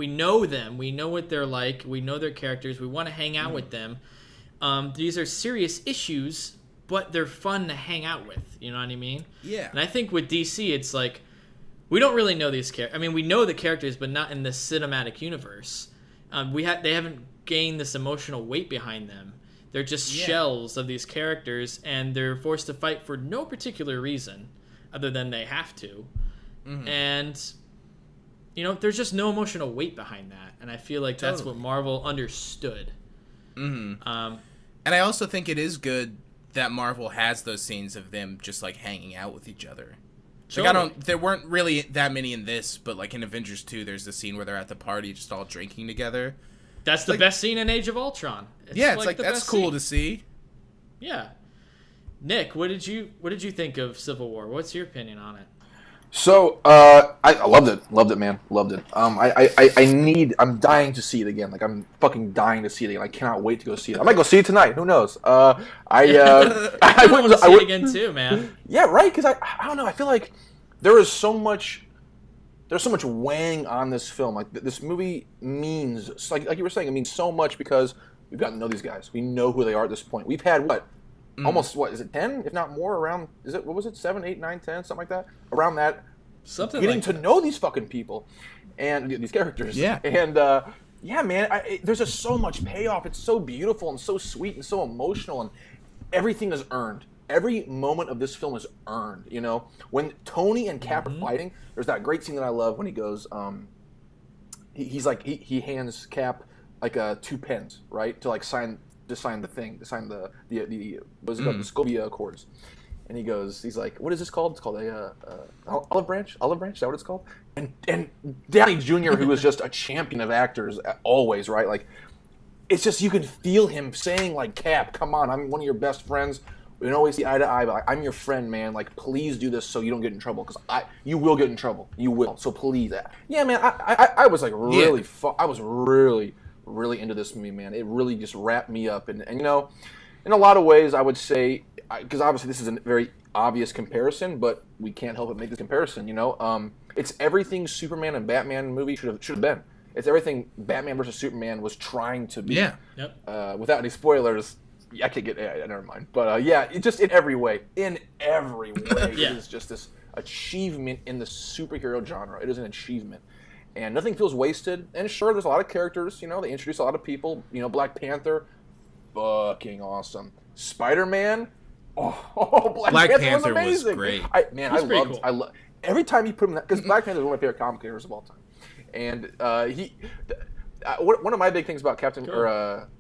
know them. We know what they're like. We know their characters. We want to hang out with them. These are serious issues, but they're fun to hang out with. You know what I mean?
Yeah.
And I think with DC, it's like we don't really know these characters. I mean, we know the characters, but not in the cinematic universe. They haven't gained this emotional weight behind them. They're just shells of these characters, and they're forced to fight for no particular reason other than they have to. Mm-hmm. And, you know, there's just no emotional weight behind that. And I feel like that's what Marvel understood.
Mm-hmm. And I also think it is good that Marvel has those scenes of them just, like, hanging out with each other. Like, there weren't really that many in this, but, like, in Avengers 2, there's the scene where they're at the party just all drinking together.
That's the best scene in Age of Ultron.
It's like that's cool to see.
Yeah. Nick, what did you think of Civil War? What's your opinion on it?
So, I loved it. Loved it, man. Loved it. I'm dying to see it again. Like, I'm fucking dying to see it again. I cannot wait to go see it. I might go see it tonight. Who knows? I
want to see it again too, man.
Yeah, right? Because I don't know. I feel like there's so much weighing on this film. Like, this movie means, like you were saying, it means so much because we've gotten to know these guys. We know who they are at this point. We've had, almost, is it 10, if not more, around, what was it, 7, 8, 9, 10, something like that? Around that.
Something
getting
like
to
that.
know these fucking people and these characters.
Yeah.
And, yeah, man, there's just so much payoff. It's so beautiful and so sweet and so emotional, and everything is earned. Every moment of this film is earned, you know? When Tony and Cap are fighting, there's that great scene that I love when he goes, he hands Cap, like, 2 pens, right? To, like, sign the thing, to sign the what's it called, the Scobia Accords. And he's like, what is this called? It's called a olive branch? Olive branch? Is that what it's called? And Downey Jr., who is just a champion of actors always, right? Like, it's just, you can feel him saying, like, Cap, come on, I'm one of your best friends. We don't always see eye to eye, but like, I'm your friend, man. Like, please do this so you don't get in trouble, because you will get in trouble. You will. So please. Yeah, man, I was like really, I was really, really into this movie, man. It really just wrapped me up. And you know, in a lot of ways, I would say, because obviously this is a very obvious comparison, but we can't help but make this comparison, you know? It's everything Superman and Batman movie should have been. It's everything Batman versus Superman was trying to be.
Yeah.
Yep. Without any spoilers, I can't get. Never mind. But yeah, it just in every way. It is just this achievement in the superhero genre. It is an achievement, and nothing feels wasted. And sure, there's a lot of characters. You know, they introduce a lot of people. You know, Black Panther, fucking awesome. Spider-Man, Black Panther was
great.
I love every time you put him in that, because Black Panther is one of my favorite comic characters of all time. And one of my big things about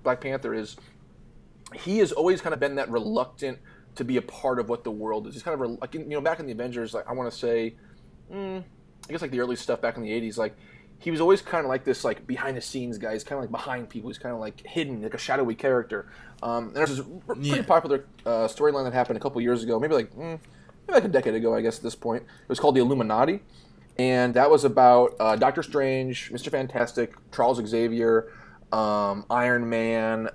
Black Panther is he has always kind of been that reluctant to be a part of what the world is. He's kind of like, you know, back in the Avengers, like I want to say, I guess like the early stuff back in the 80s, like he was always kind of like this like behind the scenes guy. He's kind of like behind people. He's kind of like hidden, like a shadowy character. And there's this pretty popular storyline that happened a couple years ago, maybe like a decade ago, I guess at this point. It was called The Illuminati. And that was about Doctor Strange, Mr. Fantastic, Charles Xavier, Iron Man,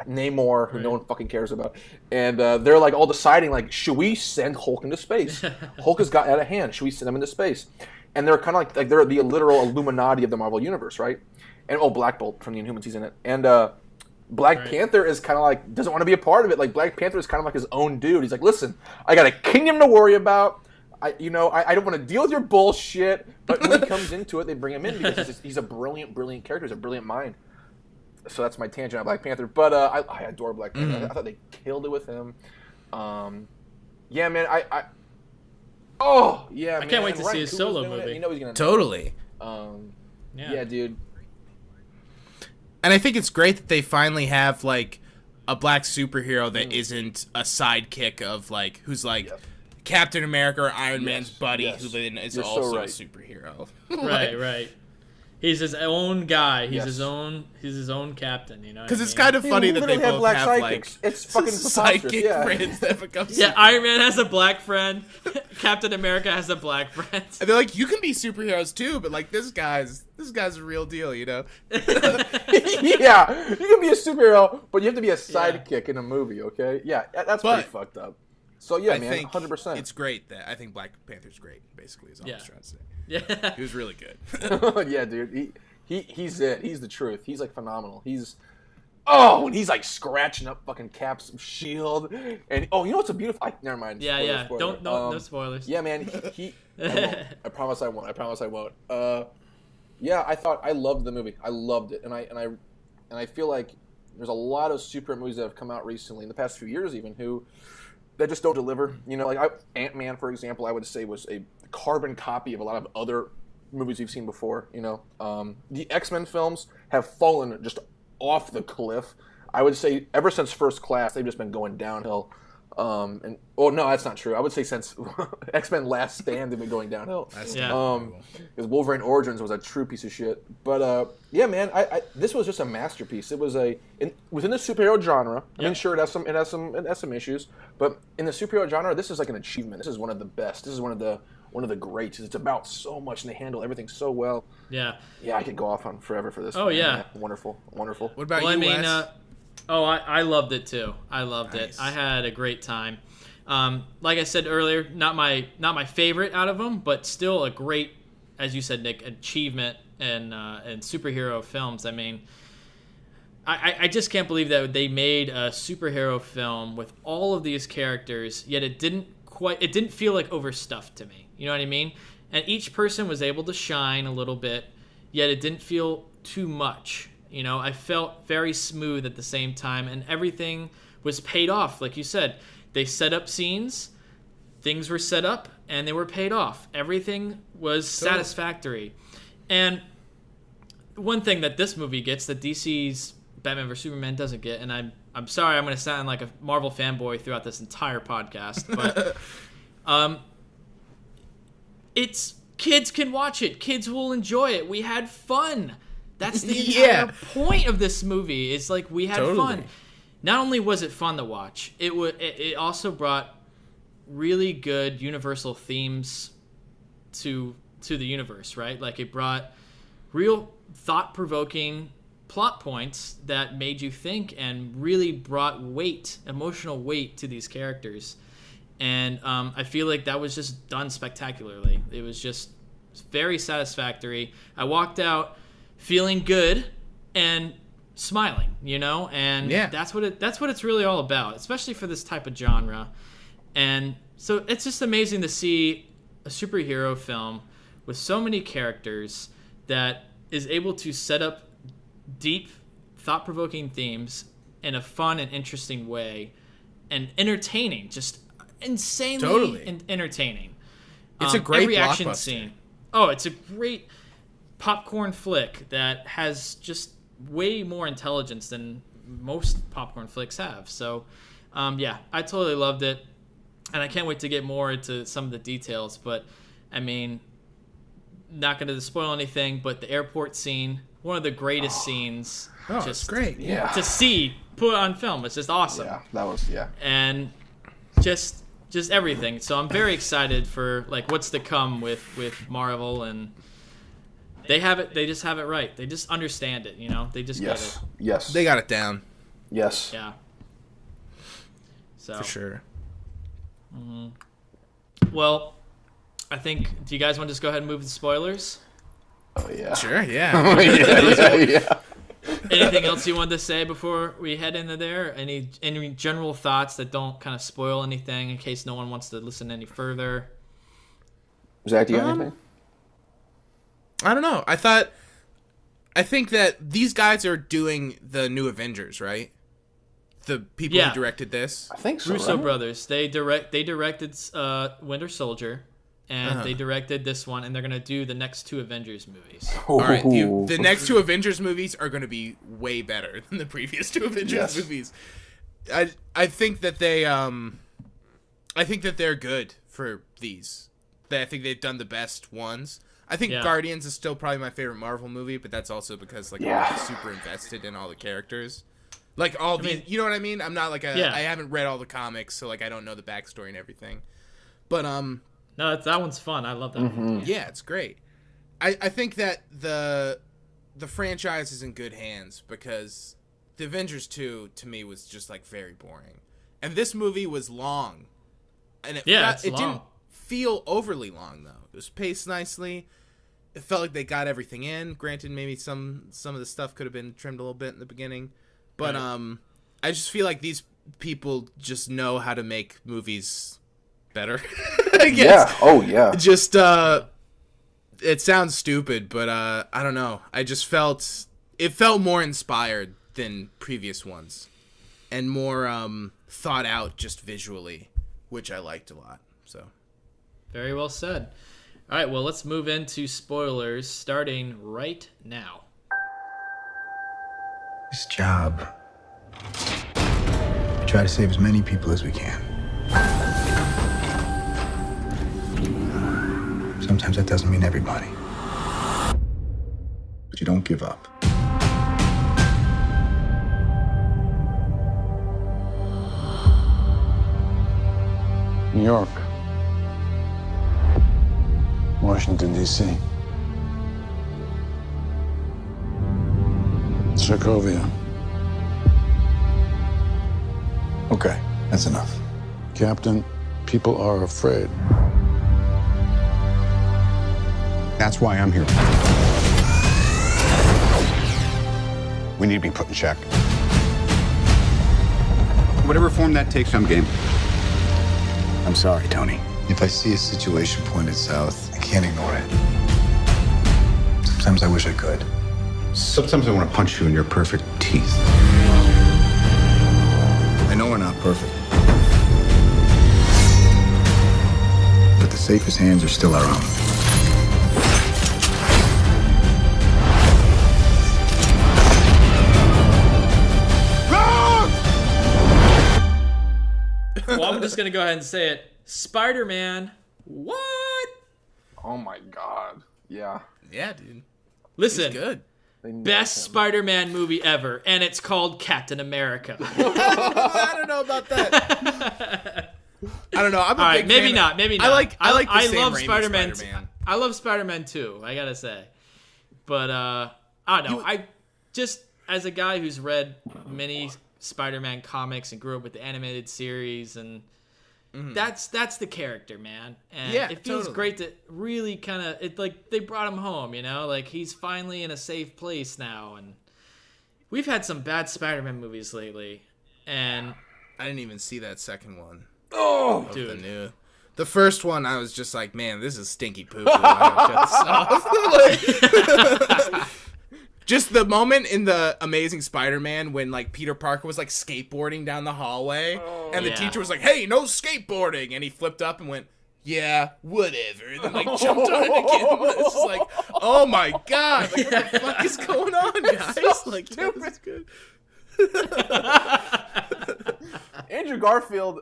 Namor, who no one fucking cares about. And they're like all deciding, like, should we send Hulk into space? Hulk has got out of hand. Should we send him into space? And they're kind of like they're the literal Illuminati of the Marvel Universe, right? And Black Bolt from the Inhumans, he's in it. And Black Panther is kind of like, doesn't want to be a part of it. Like, Black Panther is kind of like his own dude. He's like, listen, I got a kingdom to worry about. I don't want to deal with your bullshit. But when he comes into it, they bring him in because he's a brilliant character. He's a brilliant mind. So that's my tangent on Black Panther. But I adore Black Panther. I thought they killed it with him. Yeah, man. Oh, yeah, man.
I can't wait to
Ryan
see his
Coogler's
solo
doing it.
movie.
You know he's gonna
Totally.
Yeah, dude.
And I think it's great that they finally have like a black superhero that isn't a sidekick of like who's like Captain America or Iron Man's buddy, who then is also a superhero.
Right. He's his own guy. He's his own captain. You know.
Because it's kind of funny that they both
black
have
sidekicks.
like
It's fucking
sidekick friends that become.
Iron Man has a black friend. Captain America has a black friend.
And they're like, you can be superheroes too, but like this guy's a real deal, you know.
Yeah, you can be a superhero, but you have to be a sidekick in a movie. Okay, yeah, that's pretty fucked up. So yeah, man, 100%.
It's great that I think Black Panther's great. Basically, is all I was trying to say.
Yeah,
he was really good.
Yeah, dude, he's it. He's the truth. He's like phenomenal. When he's like scratching up fucking Cap's shield, and you know what's a beautiful? Never mind.
Spoiler. Don't no spoilers.
Yeah, man, I promise I won't. Yeah, I loved the movie. I loved it, and I feel like there's a lot of superhero movies that have come out recently in the past few years, even that just don't deliver. You know, like Ant-Man, for example, I would say was a carbon copy of a lot of other movies we've seen before. You know, the X-Men films have fallen just off the cliff. I would say ever since First Class, they've just been going downhill. No, that's not true. I would say since X-Men Last Stand, they've been going downhill. Because Wolverine Origins was a true piece of shit. But yeah, man, this was just a masterpiece. It was within the superhero genre. I mean, sure, it has some issues, but in the superhero genre, this is like an achievement. This is one of the best. This is one of the greats. It's about so much, and they handle everything so well. Yeah, I could go off on forever for this.
Oh yeah,
wonderful.
What about you, Wes?
I loved it too. I loved it. I had a great time. Like I said earlier, not my favorite out of them, but still a great, as you said, Nick, achievement in superhero films. I mean, I just can't believe that they made a superhero film with all of these characters, yet it didn't feel like overstuffed to me. You know what I mean? And each person was able to shine a little bit, yet it didn't feel too much. You know, I felt very smooth at the same time, and everything was paid off. Like you said, they set up scenes, things were set up, and they were paid off. Everything was satisfactory. And one thing that this movie gets that DC's Batman vs. Superman doesn't get, and I'm sorry, I'm going to sound like a Marvel fanboy throughout this entire podcast, but it's kids can watch it. Kids will enjoy it. We had fun. That's the entire point of this movie. It's like we had fun. Not only was it fun to watch, it also brought really good universal themes to the universe, right? Like it brought real thought-provoking plot points that made you think and really brought emotional weight to these characters. And I feel like that was just done spectacularly. It was just very satisfactory. I walked out feeling good and smiling, you know, and that's what it's really all about, especially for this type of genre. And so it's just amazing to see a superhero film with so many characters that is able to set up deep, thought-provoking themes in a fun and interesting way, and entertaining, just insanely entertaining.
It's a great
every action
blockbuster.
scene. Oh, it's a great popcorn flick that has just way more intelligence than most popcorn flicks have. So, I totally loved it, and I can't wait to get more into some of the details. But, I mean, not going to spoil anything, but the airport scene, one of the greatest scenes.
Oh, it's great.
Yeah.
To see put on film. It's just awesome.
Yeah, that was,
And just everything. So I'm very excited for like what's to come with Marvel, and they just have it right. They just understand it, you know? They just get it.
Yes.
They got it down.
Yes.
Yeah. So
for sure.
Mm-hmm. Well, I think, do you guys want to just go ahead and move to spoilers?
Oh, yeah.
Sure, yeah.
yeah.
Anything else you wanted to say before we head into there? Any general thoughts that don't kind of spoil anything in case no one wants to listen any further?
Zach, do you have anything?
I don't know. I think that these guys are doing the new Avengers, right? The people who directed this?
I think so.
Russo
right?
brothers. They directed Winter Soldier, and they directed this one, and they're gonna do the next 2 Avengers movies.
All right, the next 2 Avengers movies are gonna be way better than the previous 2 Avengers movies. I think that they're good for these. I think they've done the best ones. I think Guardians is still probably my favorite Marvel movie, but that's also because I'm super invested in all the characters. Like you know what I mean? I'm not like I haven't read all the comics, so like I don't know the backstory and everything. But
no, that one's fun. I love that one.
Yeah, it's great. I think that the franchise is in good hands because the Avengers 2 to me was just like very boring. And this movie was long. And it didn't feel overly long though. It was paced nicely. It felt like they got everything in. Granted, maybe some of the stuff could have been trimmed a little bit in the beginning. But I just feel like these people just know how to make movies better. I guess.
Yeah. Oh yeah.
Just it sounds stupid, but I don't know. I just felt more inspired than previous ones, and more thought out just visually, which I liked a lot. So,
very well said. All right, well, let's move into spoilers starting right now.
This job, we try to save as many people as we can. Sometimes that doesn't mean everybody. But you don't give up.
New York. Washington, D.C. Sokovia.
Okay, that's enough.
Captain, people are afraid.
That's why I'm here. We need to be put in check. Whatever form that takes, I'm game.
I'm sorry, Tony. If I see a situation pointed south, I can't ignore it. Sometimes I wish I could.
Sometimes I want to punch you in your perfect teeth.
I know we're not perfect. But the safest hands are still our own.
Well, I'm just going to go ahead and say it. Spider-Man. What?
Oh my god. Yeah.
yeah, dude.
Listen.
It's good.
Best Spider-Man movie ever, and it's called Captain America.
I don't know about that. I don't know. I'm a big
maybe
fan
not. Maybe not.
I
love
Raimi
Spider-Man.
Spider-Man.
I love Spider-Man too. I gotta say, but I don't know. I just as a guy who's read many Spider-Man comics and grew up with the animated series, and that's the character, man. And it feels great to really kind of like they brought him home, you know, like he's finally in a safe place now. And we've had some bad Spider-Man movies lately, and
I didn't even see that second one.
Oh,
dude.
The first one, I was just like, man, this is stinky poo. I shut this off. Just the moment in the Amazing Spider-Man when like Peter Parker was like skateboarding down the hallway, and the teacher was like, "Hey, no skateboarding," and he flipped up and went, "Yeah, whatever," and then like jumped on it again. It's just like, oh my god, like what the fuck is going on, guys?
so
like,
stupid.
This is good.
Andrew Garfield,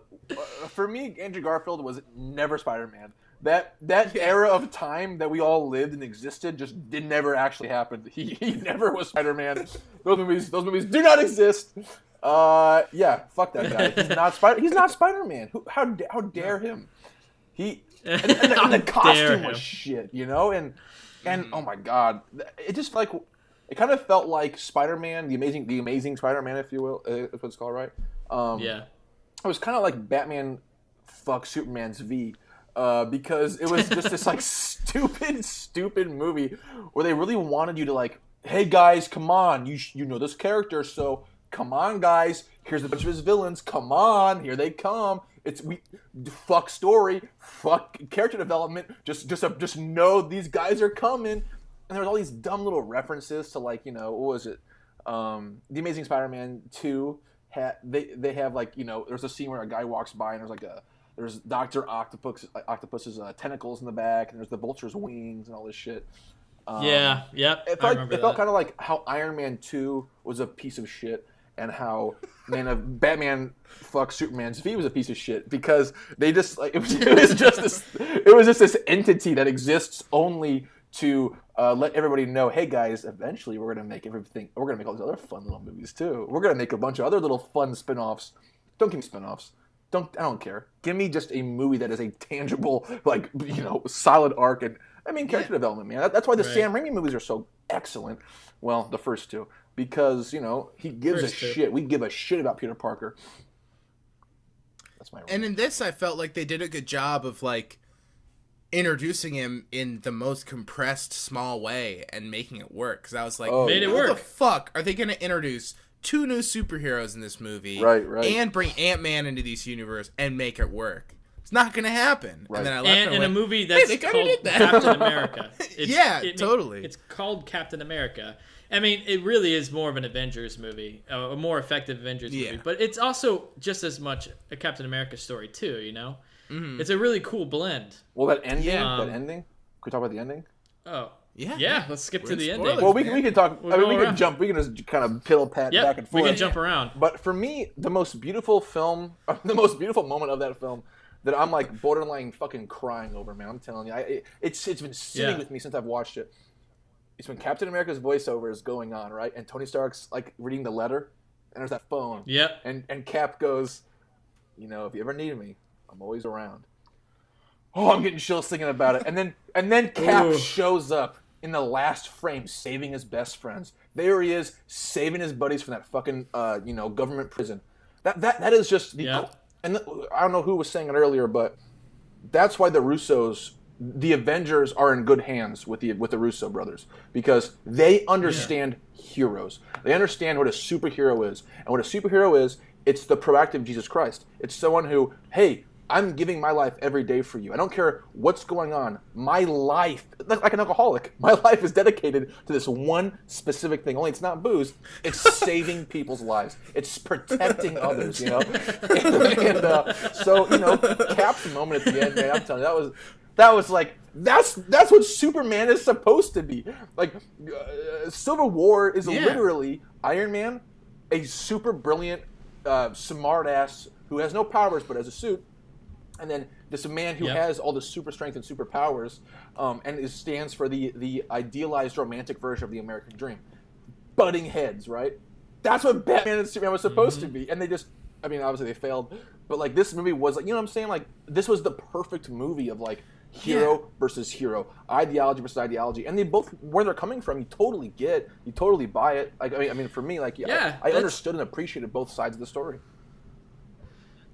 for me, Andrew Garfield was never Spider-Man. That era of time that we all lived and existed just never actually happened. He never was Spider-Man. Those movies do not exist. Yeah, fuck that guy. He's not Spider-Man. How dare him? And the costume was shit, you know? And oh my god, it just like it kind of felt like Spider-Man, the amazing Spider-Man, if you will, if it's called right. It was kind of like Batman fuck Superman's V. Because it was just this like stupid movie where they really wanted you to like, hey guys, come on, you know this character, so come on guys, here's a bunch of his villains, come on, here they come. Fuck story, fuck character development, just know these guys are coming. And there was all these dumb little references to like, you know, what was it? The Amazing Spider-Man 2 they have like, you know, there's a scene where a guy walks by and there's Dr. Octopus's tentacles in the back, and there's the Vulture's wings and all this shit.
It
felt kind of like how Iron Man 2 was a piece of shit, and how Batman fuck Superman's V was a piece of shit, because they just like it was just this entity that exists only to let everybody know, hey guys, eventually we're gonna make all these other fun little movies too. We're gonna make a bunch of other little fun spin-offs. Don't give me spin-offs. I don't care. Give me just a movie that is a tangible, like, you know, solid arc and character development, man. That's why the Sam Raimi movies are so excellent. Well, the first two, because, you know, he gives a shit. We give a shit about Peter Parker. That's my.
And in this, I felt like they did a good job of like introducing him in the most compressed, small way and making it work. Because I was like,
made it work.
How the fuck are they going to introduce 2 new superheroes in this movie,
right,
and bring Ant-Man into this universe and make it work? It's not going to happen.
Right.
And then I left
and in
went,
a movie that's called Captain America.
Totally.
It's called Captain America. I mean, it really is more of an Avengers movie, a more effective Avengers movie. But it's also just as much a Captain America story too. You know, It's a really cool blend.
Well, that ending. Can we talk about the ending?
Oh. Yeah, let's skip to the ending.
Well, we can talk. We can jump. We can just kind of piddle pat back and forth.
We can jump around.
But for me, the most beautiful moment of that film that I'm like borderline fucking crying over, man. I'm telling you, it's been sitting with me since I've watched it. It's when Captain America's voiceover is going on, right, and Tony Stark's like reading the letter, and there's that phone.
Yep.
And Cap goes, you know, if you ever need me, I'm always around. Oh, I'm getting chills thinking about it. And then Cap shows up in the last frame, saving his best friends. There he is, saving his buddies from that fucking government prison. That is just the and I don't know who was saying it earlier, but that's why the Russos, the Avengers, are in good hands with the Russo brothers, because they understand heroes. They understand what a superhero is, and what a superhero is. It's the proactive Jesus Christ. It's someone who, hey, I'm giving my life every day for you. I don't care what's going on. My life, like an alcoholic, my life is dedicated to this one specific thing. Only it's not booze. It's saving people's lives. It's protecting others, you know? So, you know, Cap's moment at the end, man, I'm telling you, that was like, that's what Superman is supposed to be. Like, Civil War is literally Iron Man, a super brilliant, smart ass who has no powers but has a suit. And then this man who has all the super strength and superpowers, and stands for the idealized romantic version of the American dream. Butting heads, right? That's what Batman and Superman was supposed to be. And they just, I mean, obviously they failed. But, like, this movie was, like, you know what I'm saying? Like, this was the perfect movie of, like, hero versus hero. Ideology versus ideology. And they both, where they're coming from, you totally get. You totally buy it. Like, I mean, for me, like, I understood and appreciated both sides of the story.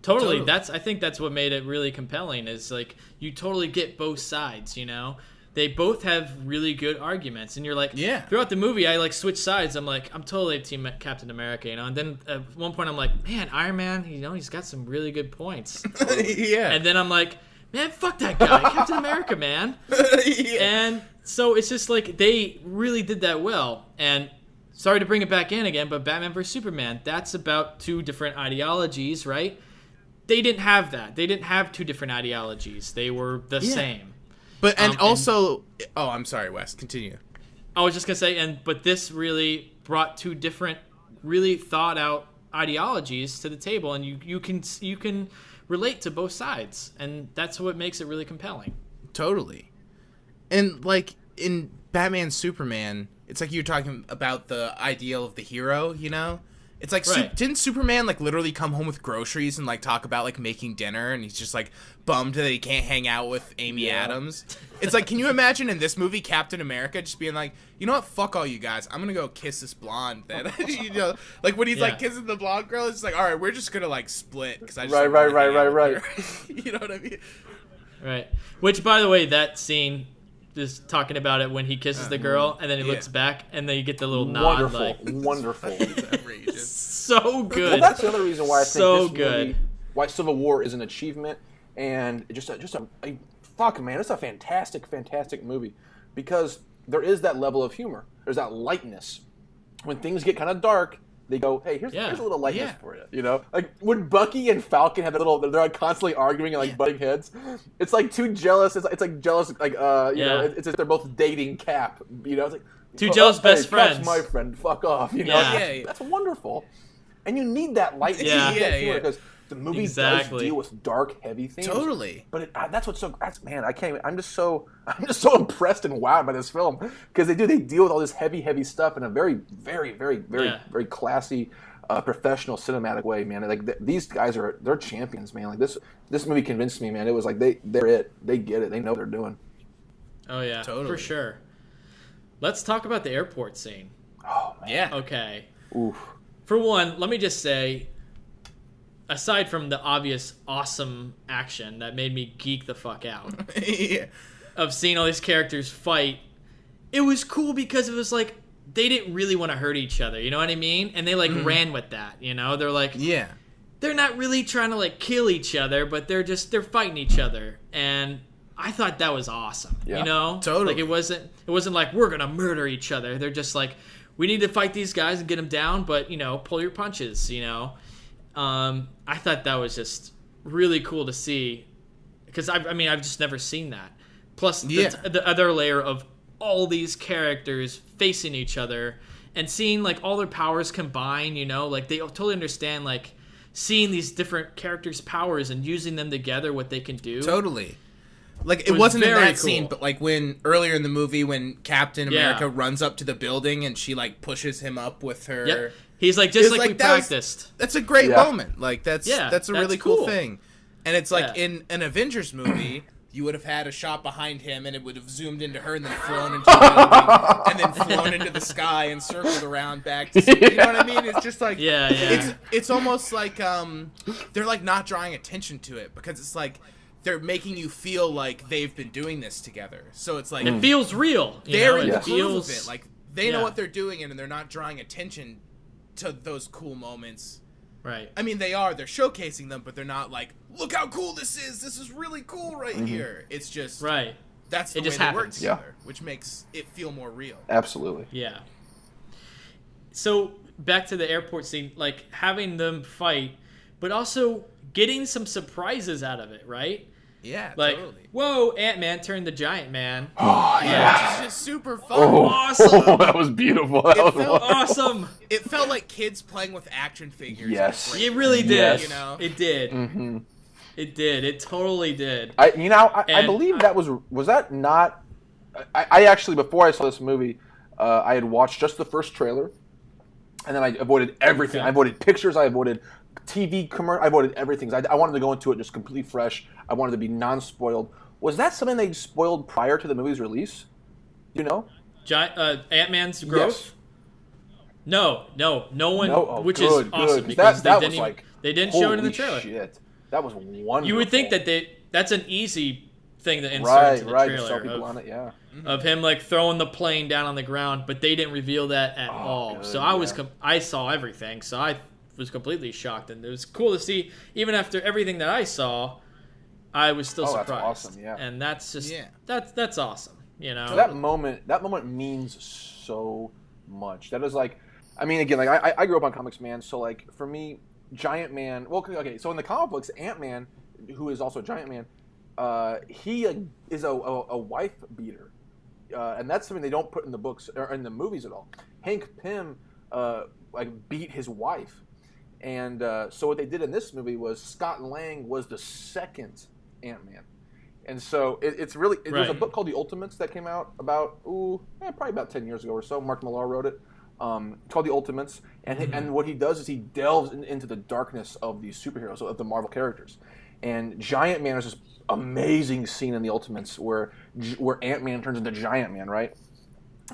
Totally. I think that's what made it really compelling, is like you totally get both sides, you know? They both have really good arguments, and you're like, throughout the movie I like switch sides. I'm like, I'm totally Team Captain America, you know? And then at one point I'm like, man, Iron Man, you know, he's got some really good points. And then I'm like, man, fuck that guy, Captain America, man. And so it's just like they really did that well. And sorry to bring it back in again, but Batman vs Superman, that's about 2 different ideologies, right? They didn't have that. They didn't have 2 different ideologies. They were the same.
But also, I'm sorry, Wes. Continue.
I was just gonna say, but this really brought 2 different, really thought out ideologies to the table, and you can relate to both sides, and that's what makes it really compelling.
Totally. And like in Batman Superman, it's like you're talking about the ideal of the hero, you know? It's like, didn't Superman like literally come home with groceries and like talk about like making dinner, and he's just like bummed that he can't hang out with Amy Adams? It's like, can you imagine in this movie Captain America just being like, you know what, fuck all you guys, I'm gonna go kiss this blonde that you know, like when he's like kissing the blonde girl, it's like, all right, we're just gonna like split because I just right. You know what I mean? Right.
Which, by the way, that scene, just talking about it when he kisses the girl and then he looks back and then you get the little nod.
Wonderful.
So good.
Well, that's the other reason why I think movie, why Civil War is an achievement, and just a fuck, man, it's a fantastic movie, because there is that level of humor. There's that lightness. When things get kind of dark, they go, hey, here's a little lightness for you. You know, like when Bucky and Falcon have they're like constantly arguing and like butting heads. It's like too jealous. It's like jealous, like you know, it's like they're both dating Cap. You know, it's like
two jealous best friends.
Cap's my friend. Fuck off. You know, that's wonderful. And you need that lightness. Because the movie does deal with dark, heavy themes.
Totally.
But that's what's so. Man, I can't. I'm just so impressed and wowed by this film because they deal with all this heavy stuff in a very, very, very, very classy, professional cinematic way. Man, like these guys they're champions, man. Like this movie convinced me, man. It was like they're it. They get it. They know what they're doing.
Oh yeah, totally. For sure. Let's talk about the airport scene.
Oh man.
Yeah.
Okay.
Oof.
For one, let me just say, aside from the obvious awesome action that made me geek the fuck out of seeing all these characters fight, it was cool because it was like they didn't really want to hurt each other, you know what I mean? And they like ran with that, you know? They're like, they're not really trying to like kill each other, but they're fighting each other. And I thought that was awesome, you know?
Totally.
Like it wasn't like we're going to murder each other. They're just like, we need to fight these guys and get them down, but, you know, pull your punches, you know? I thought that was just really cool to see because, I've just never seen that. Plus, the other layer of all these characters facing each other and seeing, like, all their powers combine, you know? Like, they totally understand, like, seeing these different characters' powers and using them together, what they can do.
Totally. Like, it wasn't in that scene, but, like, when earlier in the movie when Captain America runs up to the building and she, like, pushes him up with her...
Yep. He's like, just like we practiced.
That's a great moment. Like, that's a really cool thing. And it's like, in an Avengers movie, you would have had a shot behind him and it would have zoomed into her and then flown into the building and then flown into the sky and circled around back to you know what I mean? It's just like... It's almost like they're, like, not drawing attention to it because it's like... They're making you feel like they've been doing this together. So it's like...
It feels real.
They're in the groove of it. Like, they know what they're doing and they're not drawing attention to those cool moments.
Right.
I mean, they are. They're showcasing them, but they're not like, look how cool this is. This is really cool right here. It's just...
Right.
That's the way they work together, which makes it feel more real.
Absolutely.
Yeah. So, back to the airport scene, like, having them fight, but also... getting some surprises out of it, right?
Yeah,
like,
totally.
Whoa, Ant-Man turned to Giant Man.
Oh, yeah.
It's just super fun.
Awesome.
Oh, that was beautiful. That was
awesome.
It felt like kids playing with action figures.
Yes.
It really did.
Yes.
You know? It did. Mm-hmm. It did. It totally did.
I believe that was that not... I actually, before I saw this movie, I had watched just the first trailer, and then I avoided everything. Okay. I avoided pictures. I avoided... TV commercial. I avoided everything. I wanted to go into it just completely fresh. I wanted to be non-spoiled. Was that something they spoiled prior to the movie's release? You know,
Ant-Man's growth.
Yes.
No one.
No,
which
good,
is awesome
good.
because
that
they didn't show it in the trailer.
Shit. That was wonderful.
You would think that that's an easy thing to insert into the trailer.
Sell people on it, yeah.
Of him like throwing the plane down on the ground, but they didn't reveal that at all. Good, so I saw everything. So I was completely shocked, and it was cool to see. Even after everything that I saw, I was still surprised.
That's awesome, yeah.
And that's just that's awesome. You know,
so that moment means so much. That is like, I mean, again, like I grew up on comics, man. So like for me, Giant Man. Well, okay. So in the comic books, Ant-Man, who is also Giant Man, he is a wife beater, and that's something they don't put in the books or in the movies at all. Hank Pym like beat his wife. And so what they did in this movie was Scott Lang was the second Ant-Man. And so it's really... There's a book called The Ultimates that came out about, probably about 10 years ago or so. Mark Millar wrote it. It's called The Ultimates. And what he does is he delves into the darkness of these superheroes, of the Marvel characters. And Giant Man is this amazing scene in The Ultimates where Ant-Man turns into Giant Man, right?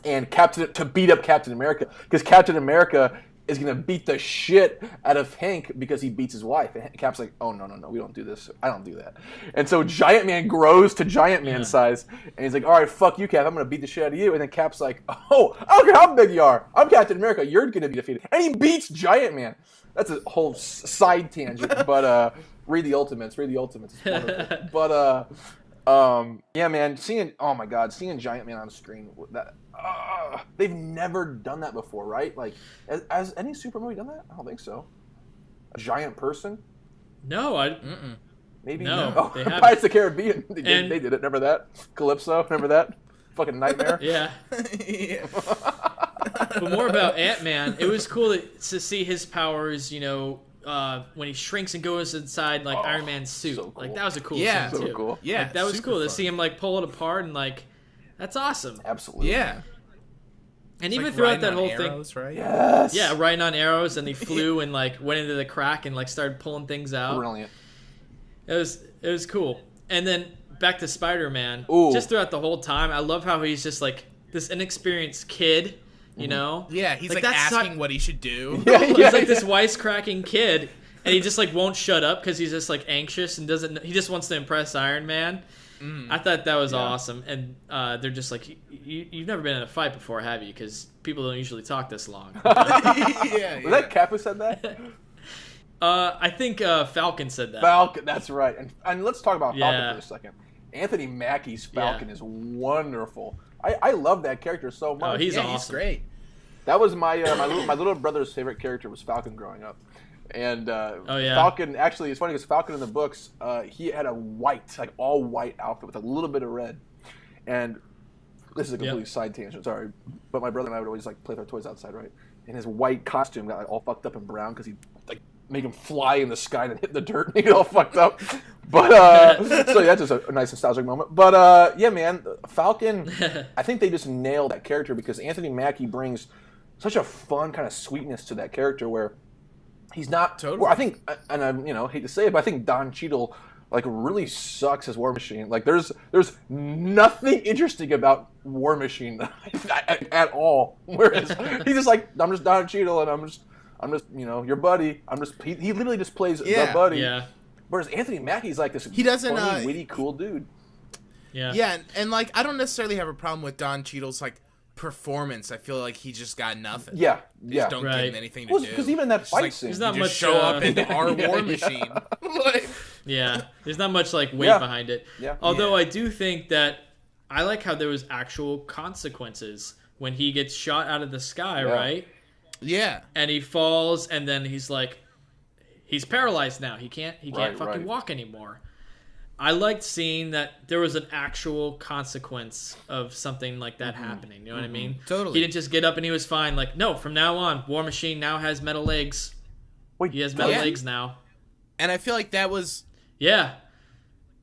And to beat up Captain America. Because Captain America... is going to beat the shit out of Hank because he beats his wife. And Cap's like, oh, no, we don't do this. I don't do that. And so Giant Man grows to Giant Man size, and he's like, all right, fuck you, Cap. I'm going to beat the shit out of you. And then Cap's like, oh, I don't care how big you are. I'm Captain America. You're going to be defeated. And he beats Giant Man. That's a whole side tangent, but read The Ultimates. It's wonderful. But Yeah, man. Oh my God, seeing Giant Man on screen. They've never done that before, right? Like, has any super movie done that? I don't think so. A giant person?
No,
Maybe
no. They haven't.
Pirates of the Caribbean. They did it. Remember that? Calypso. Remember that? Fucking nightmare.
Yeah. But more about Ant-Man. It was cool to see his powers. When he shrinks and goes inside like Iron Man's suit.
So cool.
Like that was a cool
Yeah.
scene too.
So cool.
Yeah,
Like, that was cool
fun.
to see him like pull it apart and like that's awesome.
Absolutely.
Yeah.
And
It's
even
like
throughout
riding
that
on
whole
arrows,
thing,
right?
Yes.
yeah, riding on arrows and he flew and like went into the crack and like started pulling things out.
Brilliant.
It was cool. And then back to Spider-Man.
Ooh.
Just throughout the whole time, I love how he's just like this inexperienced kid, you know?
Yeah, he's like
that's
asking what he should do.
He's like this wisecracking kid, and he just like won't shut up because he's just like anxious and he just wants to impress Iron Man. I thought that was awesome, and they're just like, you've never been in a fight before, have you? Because people don't usually talk this long.
Yeah.
Was that Cap who said that?
I think Falcon said that.
Falcon, that's right. And let's talk about Falcon
Yeah.
for a second. Anthony Mackie's Falcon is wonderful. I love that character so much.
Oh, he's
Yeah,
awesome.
he's great.
That was my my little brother's favorite character was Falcon growing up. And Falcon, actually, it's funny because Falcon in the books, he had a white, like all white outfit with a little bit of red. And this is a complete side tangent, sorry. But my brother and I would always like play with our toys outside, right? And his white costume got like all fucked up and brown because he like make him fly in the sky and hit the dirt and he get all fucked up. But so yeah, that's just a nice nostalgic moment. But yeah, man, Falcon, I think they just nailed that character because Anthony Mackie brings such a fun kind of sweetness to that character where he's not.
Totally.
Well, I think, and I hate to say it, but I think Don Cheadle like really sucks as War Machine. Like there's nothing interesting about War Machine at all. Whereas he's just like, I'm just Don Cheadle and I'm just your buddy. He literally just plays the buddy.
Yeah.
Whereas Anthony Mackie's like this funny, witty, cool dude.
Yeah.
Yeah, and like I don't necessarily have a problem with Don Cheadle's like performance. I feel like he just got nothing.
Yeah.
Just don't give him anything to do.
Because even that fight scene,
there's not
You
much
just show up in our War Machine. Like,
Yeah, there's not much like weight behind it.
Yeah.
Although I do think that I like how there was actual consequences when he gets shot out of the sky, right?
yeah.
And he falls, and then he's like, he's paralyzed now. He can't
Right,
fucking walk anymore. I liked seeing that there was an actual consequence of something like that happening. You know what I mean?
Totally.
He didn't just get up and he was fine. Like, no, from now on, War Machine now has metal legs.
Wait,
He has metal legs now.
And I feel like that was
Yeah.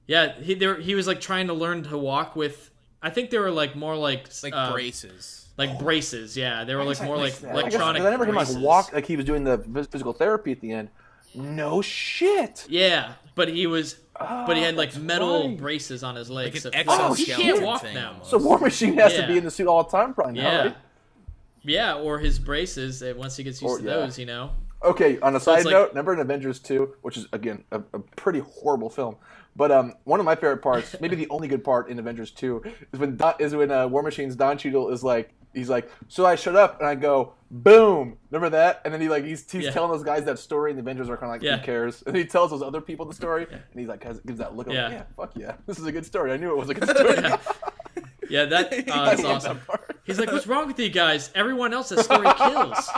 Yeah, he was like trying to learn to walk with. I think they were like more like
braces.
like braces. Yeah, they were like more like
I
electronic.
never heard him
braces.
like walk like he was doing the physical therapy at the end. No shit.
Yeah, but he had like metal
right.
braces on his legs.
Like an
so he
exoskeleton
can't walk
thing
now.
almost.
So War Machine has to
Yeah.
be in the suit all the time, probably.
Yeah.
Right?
Yeah, or his braces. Once he gets used to
yeah.
those, you know.
Okay, on a side
it's like-
note, remember in Avengers 2, which is, again, a pretty horrible film, but one of my favorite parts, maybe the only good part in Avengers 2, is when War Machine's Don Cheadle is like, he's like, so I shut up, and I go, boom! Remember that? And then he's telling those guys that story, and the Avengers are kind of like, who cares? And he tells those other people the story, and he's like, gives that look of, yeah, fuck yeah, this is a good story. I knew it was a good story.
Yeah, that's awesome.
That part.
He's like, what's wrong with you guys? Everyone else, that story kills.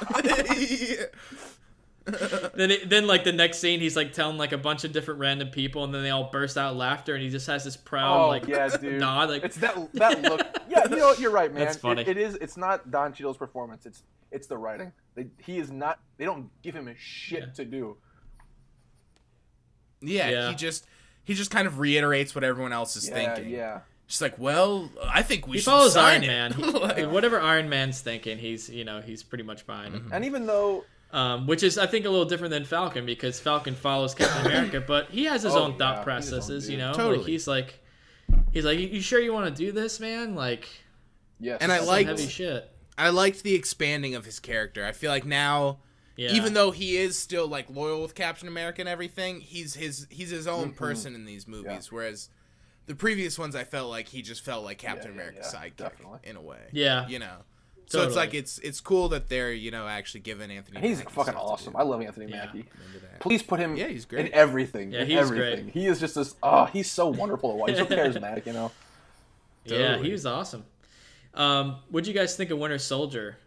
Then like the next scene, he's like telling like a bunch of different random people, and then they all burst out laughter, and he just has this proud
dude.
nod. Like
It's that look. Yeah, you know what? You're right, man.
That's funny.
It's not Don Cheadle's performance. It's the writing. He is not. They don't give him a shit to do.
Yeah, he just kind of reiterates what everyone else is thinking.
Yeah.
Just like, well, I think we
he
should
follows
sign
Iron
it.
Man. Whatever Iron Man's thinking, he's pretty much fine.
And even though.
Which is, I think, a little different than Falcon, because Falcon follows Captain America, but he has his own thought processes, you know?
Totally.
Like, he's like, you sure you want to do this, man? Like,
Yes.
And I
some
liked
heavy shit.
I liked the expanding of his character. I feel like now, even though he is still like loyal with Captain America and everything, he's his own person in these movies. Whereas the previous ones, I felt like he just felt like Captain America's sidekick in a way.
Yeah.
You know. So it's like it's cool that they're actually giving Anthony.
He's
Mackie
fucking
stuff
awesome.
to do.
I love Anthony Mackie. Please put him
he's great.
in everything.
Yeah,
in
he's
everything.
great.
He is just this. He's so wonderful to watch. He's so charismatic,
Yeah,
Totally.
he was awesome. What'd you guys think of Winter Soldier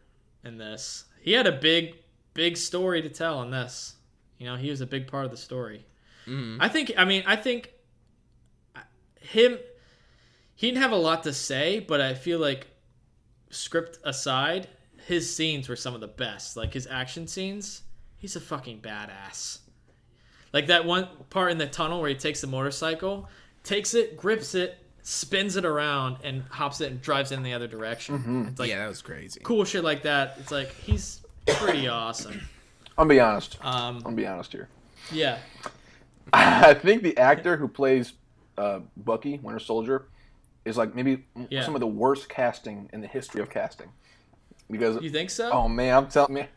in this? He had a big story to tell in this. He was a big part of the story.
Mm-hmm.
I think he didn't have a lot to say, but I feel like script aside, his scenes were some of the best. Like his action scenes, he's a fucking badass. Like that one part in the tunnel where he takes the motorcycle, takes it, grips it, spins it around, and hops it and drives in the other direction.
Mm-hmm.
It's like,
that was crazy.
Cool shit like that. It's like he's pretty awesome.
I'll be honest. I'll be honest here.
Yeah.
I think the actor who plays Bucky, Winter Soldier, is like maybe some of the worst casting in the history of casting. Because
you think so?
Oh man, I'm telling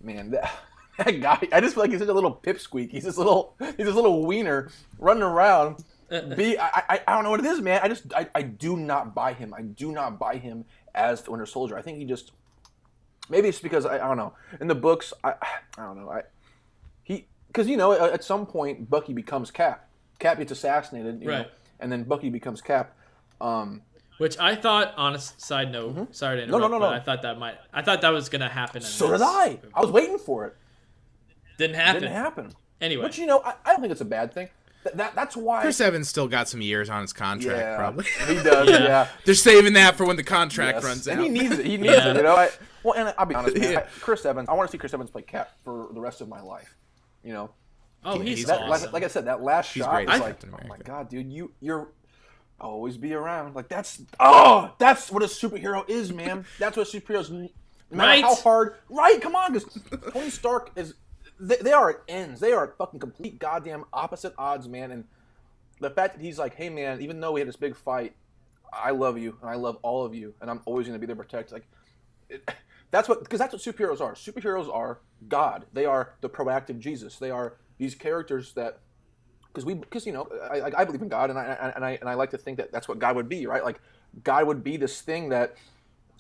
man, that guy. I just feel like he's such a little pipsqueak. He's this little wiener running around. I don't know what it is, man. I do not buy him. I do not buy him as the Winter Soldier. I think he just maybe it's because I don't know. In the books, I don't know. Because at some point Bucky becomes Cap. Cap gets assassinated, you know, and then Bucky becomes Cap.
Which I thought, on a side note, sorry to interrupt,
no.
but I thought that was gonna happen.
So did I. I was waiting for it.
Didn't happen.
Didn't happen.
Anyway,
but I don't think it's a bad thing. That's why
Chris Evans still got some years on his contract, probably.
He does. Yeah.
They're saving that for when the contract runs out.
And he needs it. He needs it. And I'll be honest, man. Chris Evans. I want to see Chris Evans play Cap for the rest of my life.
Oh, he's
awesome. Like I said, that last shot is like,
oh
my god, dude, you're always be around. Like that's what a superhero is, man. That's what superheroes. No matter how hard, right? Come on, because Tony Stark is. They are at ends. They are at fucking complete goddamn opposite odds, man. And the fact that he's like, hey, man, even though we had this big fight, I love you and I love all of you, and I'm always going to be there to protect. That's what superheroes are. Superheroes are God. They are the proactive Jesus. They are these characters that, because I believe in God, and I like to think that that's what God would be, right? Like God would be this thing that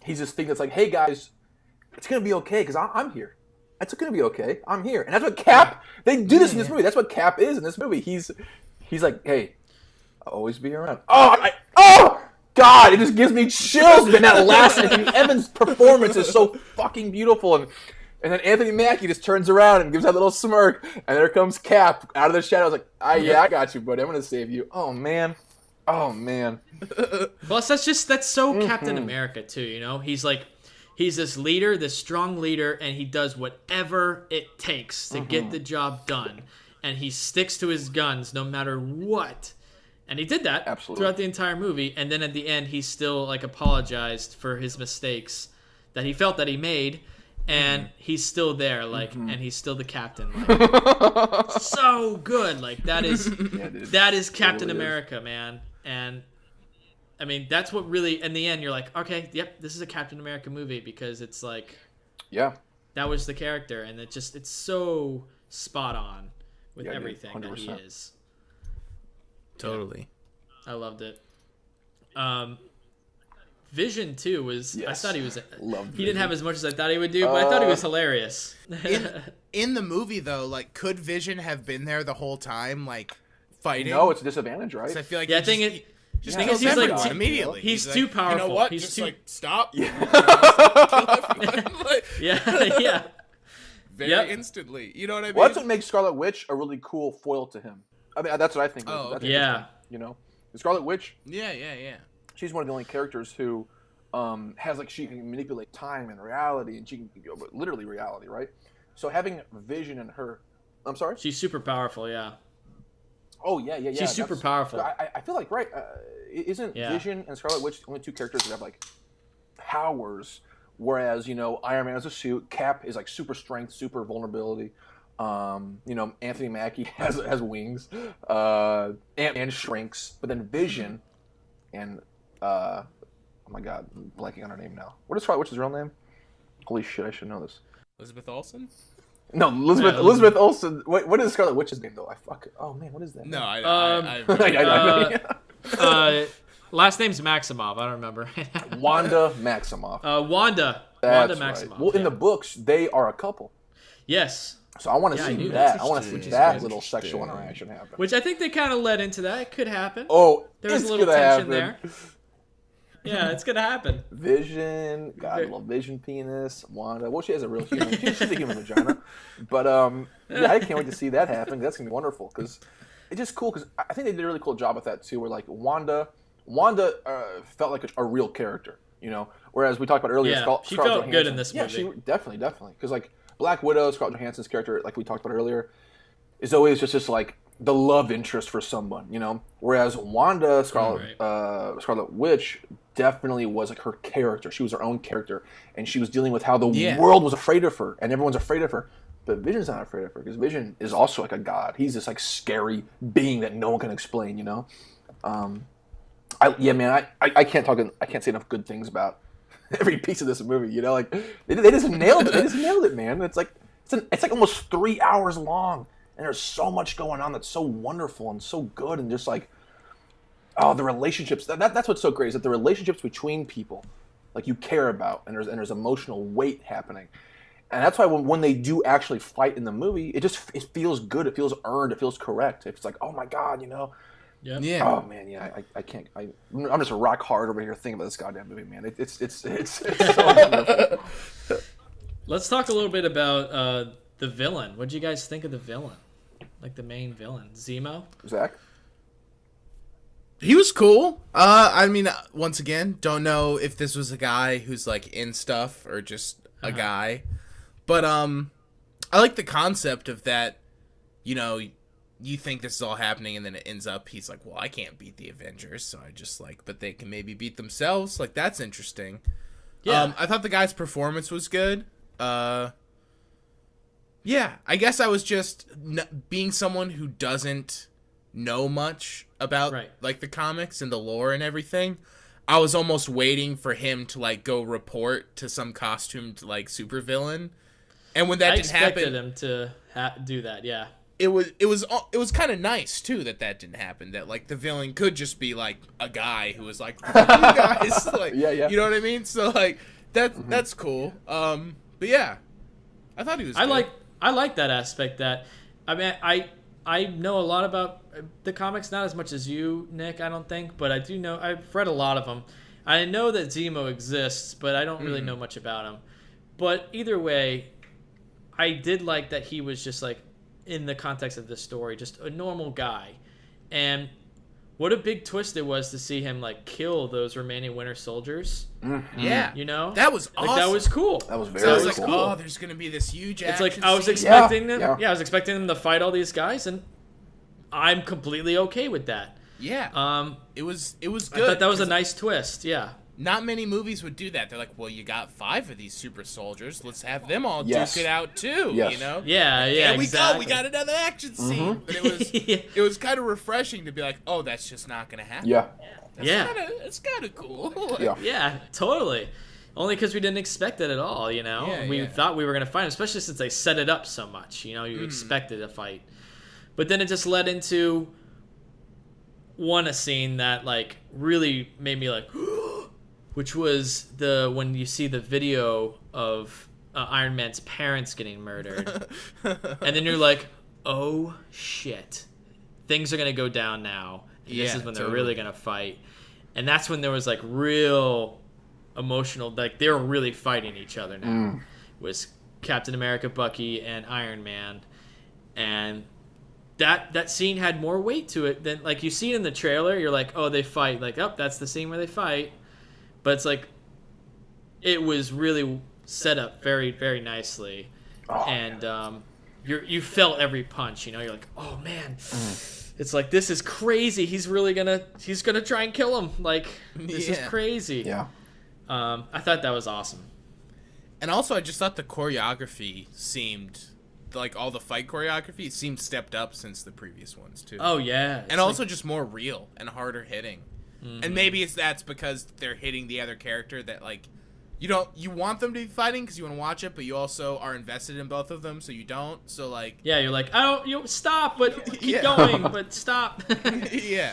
he's this thing that's like, hey guys, it's going to be okay because I'm here. It's going to be okay. I'm here. And that's what Cap, they do this in this movie. That's what Cap is in this movie. He's like, hey, I'll always be around. Oh, God, it just gives me chills, man. That last Anthony Evans performance is so fucking beautiful. And then Anthony Mackie just turns around and gives that little smirk. And there comes Cap out of the shadows like, I got you, buddy. I'm going to save you. Oh, man.
Plus, that's so Captain America, too, He's this leader, this strong leader, and he does whatever it takes to get the job done. And he sticks to his guns no matter what. And he did that throughout the entire movie. And then at the end, he still apologized for his mistakes that he felt that he made. And he's still there, and he's still the captain. So good. That is Captain America, man. And I mean, that's what really, in the end, you're like, okay, yep, this is a Captain America movie because it's like, that was the character, and it's so spot on with everything that he is.
Totally.
I loved it. Vision too was. Yes. I thought he was. He didn't have as much as I thought he would do, but I thought he was hilarious.
in the movie, though, could Vision have been there the whole time, fighting?
No, it's a disadvantage, right?
I feel like
Just because he's
immediately.
He's too powerful.
You know what?
He's
just
too...
stop.
Yeah.
Very instantly. You know what I mean?
Well, that's what makes Scarlet Witch a really cool foil to him. I mean, that's what I think.
Oh,
that's
yeah.
The Scarlet Witch.
Yeah.
She's one of the only characters who has she can manipulate time and reality, and she can literally reality, right? So having Vision in her, I'm sorry.
She's super powerful. Yeah.
Oh yeah.
She's super powerful.
I feel like isn't Vision and Scarlet Witch the only two characters that have powers? Whereas Iron Man has a suit, Cap is super strength, super vulnerability. Anthony Mackie has wings, and shrinks. But then Vision, and oh my God, I'm blanking on her name now. What is Scarlet Witch's real name? Holy shit, I should know this.
Elizabeth Olsen.
No, Elizabeth Olsen. What is Scarlet Witch's name though? Oh man, what is that?
No,
Last name's Maximoff. I don't remember.
Wanda Maximoff.
Wanda.
That's
Wanda Maximoff.
Right. Well, in the books, they are a couple.
Yes.
So I want to see that. I want to see that little sexual interaction happen.
Which I think they kind of led into that. It could happen.
Oh,
there was
it's
a little
gonna
tension
happen.
there. Yeah, it's gonna happen.
Vision, got a little Vision penis. Wanda, well, she has a real human. She's a human vagina. But yeah, I can't wait to see that happen. That's gonna be wonderful because it's just cool. Because I think they did a really cool job with that too. Where like Wanda felt like a real character, you know. Whereas we talked about earlier,
she
Scarlett
felt
Johansson,
good in this movie.
Yeah, she definitely. Because like Black Widow, Scarlett Johansson's character, like we talked about earlier, is always just like the love interest for someone, you know. Whereas Wanda, Scarlet Witch, definitely was like her character. She was her own character, and she was dealing with how the world was afraid of her, and everyone's afraid of her. But Vision's not afraid of her because Vision is also like a god. He's this like scary being that no one can explain, you know. I can't say enough good things about every piece of this movie. You know, like they just nailed it. They just nailed it, man. It's like almost 3 hours long, and there's so much going on that's so wonderful and so good, and just like the relationships. That's what's so great is that the relationships between people, like you care about, and there's emotional weight happening, and that's why when they do actually fight in the movie, it feels good. It feels earned. It feels correct. It's like, oh my god, you know.
Yep.
Yeah. Oh man, yeah. I can't. I'm just rock hard over here thinking about this goddamn movie, man. It's so wonderful.
Let's talk a little bit about the villain. What did you guys think of the villain? Like the main villain, Zemo?
Zach?
He was cool. I mean, once again, don't know if this was a guy who's like in stuff or just a guy, but I like the concept of that. You know, you think this is all happening, and then it ends up he's like, well, I can't beat the Avengers, so I just like, but they can maybe beat themselves. Like, that's interesting. Yeah. I thought the guy's performance was good. Yeah, I guess I was just being someone who doesn't know much about like the comics and the lore and everything. I was almost waiting for him to like go report to some costumed like supervillain, and when that didn't happen, I expected
him to do that. Yeah.
It was kind of nice too that didn't happen. That like the villain could just be like a guy who was like, you guys, like,
yeah,
you know what I mean? So like that's cool. But yeah, I thought he was.
I like that aspect. That I mean, I know a lot about the comics, not as much as you, Nick. I don't think, but I do know. I've read a lot of them. I know that Zemo exists, but I don't really know much about him. But either way, I did like that he was just like, in the context of this story, just a normal guy. And what a big twist it was to see him like kill those remaining Winter Soldiers.
Mm-hmm.
Yeah, you know,
that was awesome.
Like, that was cool.
That was very
cool. I was
cool.
like, oh, there's gonna be this huge action.
It's like I was
scene.
expecting them. Yeah, I was expecting them to fight all these guys, and I'm completely okay with that.
Yeah. It was good.
I thought that was a nice twist. Yeah.
Not many movies would do that. They're like, well, you got 5 of these super soldiers. Let's have them all duke it out too.
Yes.
You know?
Yeah,
There
exactly.
we got another action scene. But it was kind of refreshing to be like, oh, that's just not gonna happen.
Yeah.
It's kind of cool.
Yeah, totally. Only because we didn't expect it at all, you know?
Yeah,
we thought we were going to fight him, especially since they set it up so much. You know, you expected a fight. But then it just led into a scene that, like, really made me, like, which was when you see the video of Iron Man's parents getting murdered. And then you're like, oh, shit. Things are going to go down now. And this is when they're really going to fight. And that's when there was, like, real emotional, like, they were really fighting each other now. Was Captain America, Bucky, and Iron Man. And that scene had more weight to it than, like, you see it in the trailer, you're like, oh, they fight. Like, oh, that's the scene where they fight. But it's like, it was really set up very, very nicely. And you felt every punch, you know? You're like, oh, man. It's like, this is crazy. He's gonna try and kill him. Like, this is crazy.
Yeah.
I thought that was awesome.
And also, I just thought the choreography seemed, like, all the fight choreography seemed stepped up since the previous ones, too.
Oh, yeah.
And also just more real and harder hitting. And maybe that's because they're hitting the other character that, like, you want them to be fighting because you want to watch it, but you also are invested in both of them, so you don't. So, like,
yeah, you're like, stop, but keep going, but stop.
Yeah,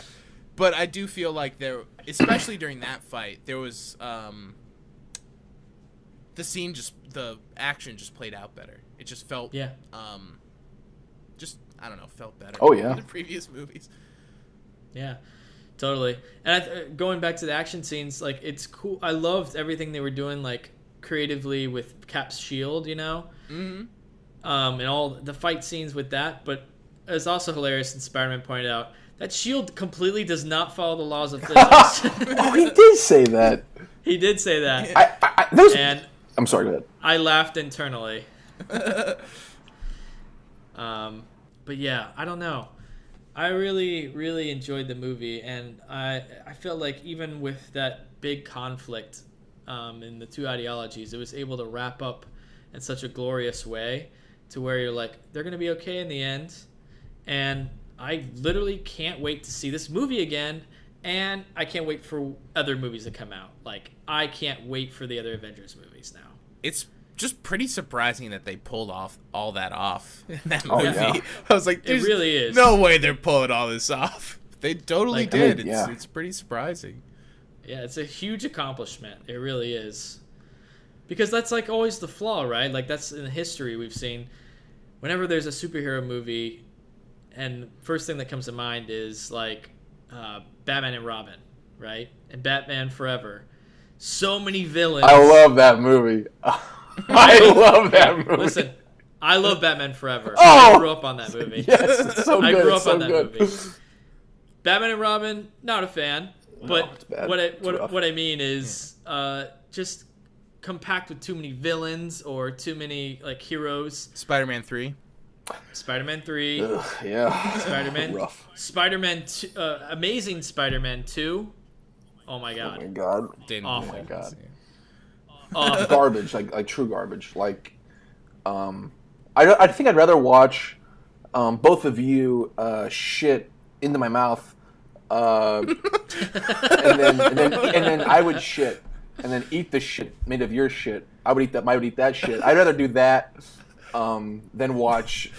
but I do feel like especially during that fight, there was the action just played out better. It just felt I don't know, felt better.
Oh yeah,
than the previous movies.
Yeah, totally. And going back to the action scenes, like it's cool. I loved everything they were doing, like creatively with Cap's shield, you know, and all the fight scenes with that. But it's also hilarious, and Spider-Man pointed out that shield completely does not follow the laws of physics.
Oh, he did say that.
He did say that. And
I'm sorry. Go ahead.
I laughed internally. But yeah, I don't know. I really, really enjoyed the movie, and I felt like even with that big conflict in the two ideologies, it was able to wrap up in such a glorious way to where you're like, they're going to be okay in the end. And I literally can't wait to see this movie again, and I can't wait for other movies to come out. Like, I can't wait for the other Avengers movies now.
It's just pretty surprising that they pulled all that off in that movie.
Yeah.
I was like,
it really is.
No way they're pulling all this off. They totally did.
Yeah.
It's pretty surprising.
Yeah, it's a huge accomplishment. It really is. Because that's like always the flaw, right? Like that's in history we've seen. Whenever there's a superhero movie, and first thing that comes to mind is like Batman and Robin, right? And Batman Forever. So many villains.
I love that movie. I love that movie.
Listen, I love Batman Forever.
Oh!
I grew up on that movie.
Yes, it's so good.
I grew
It's
up
so
on that
good.
movie. Batman and Robin, not a fan. But
it's bad.
what I mean is just compact with too many villains or too many like heroes.
Spider-Man 3.
Spider-Man 3.
Ugh, yeah.
Spider-Man.
Rough.
Spider-Man 2, Amazing Spider-Man 2. Oh my
Oh my
god.
god.
Didn't
Awful.
like
Oh my God.
it.
Awful.
Garbage, like true garbage. Like, I think I'd rather watch both of you shit into my mouth, and then I would shit, and then eat the shit made of your shit. I would eat that shit. I'd rather do that than watch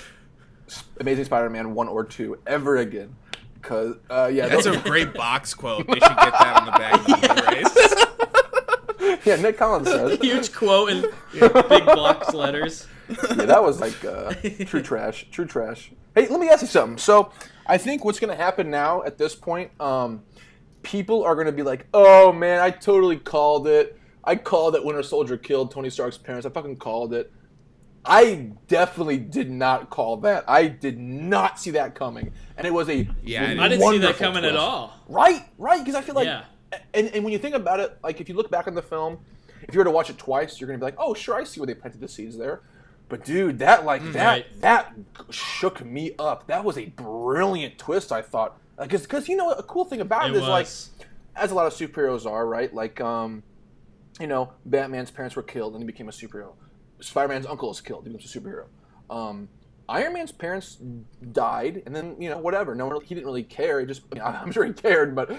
Amazing Spider-Man 1 or 2 ever again. Cause
That's a great box quote. They should get that on the back of the Blu-rays.
yeah, Nick Collins says.
Huge quote in big box letters.
Yeah, that was like true trash. True trash. Hey, let me ask you something. So, I think what's going to happen now at this point, people are going to be like, oh, man, I totally called it. I called it Winter Soldier killed Tony Stark's parents. I fucking called it. I definitely did not call that. I did not see that coming. And it was a
I didn't see that coming at all.
Right, because I feel like,
Yeah.
and when you think about it, like if you look back on the film, if you were to watch it twice, you're going to be like, oh, sure, I see where they planted the seeds there. But dude, that shook me up. That was a brilliant twist, I thought. Because you know, a cool thing about it is like, as a lot of superheroes are, right? Like, you know, Batman's parents were killed and he became a superhero. Spider-Man's uncle is killed, he becomes a superhero. Iron Man's parents died, and then, you know, whatever. He didn't really care. He just, I'm sure he cared, but,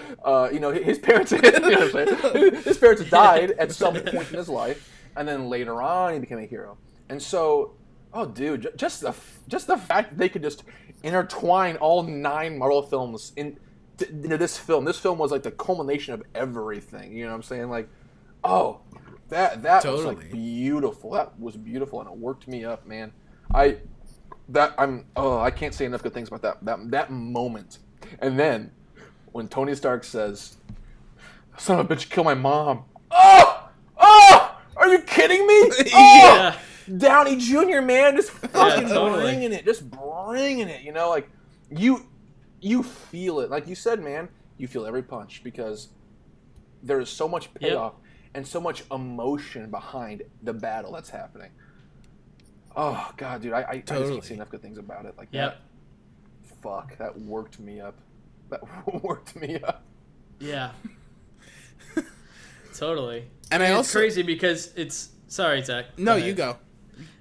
you know, his parents, you know what I'm saying? His parents died at some point in his life, and then later on he became a hero. And so, oh, dude, just the fact that they could just intertwine all 9 Marvel films into this film. This film was like the culmination of everything. You know what I'm saying? Like, oh, that
Totally.
was like beautiful. That was beautiful, and it worked me up, man. I can't say enough good things about that moment. And then when Tony Stark says, "Son of a bitch, kill my mom." Oh, are you kidding me?
Yeah.
Downey Jr., man, just fucking
totally.
bringing it, you know, like, you feel it. Like you said, man, you feel every punch because there is so much payoff and so much emotion behind the battle that's happening. Oh, God, dude, I just can't say enough good things about it. Like, that worked me up. That worked me up.
Yeah. Totally.
And
it's crazy because it's... Sorry, Zach.
No, you go.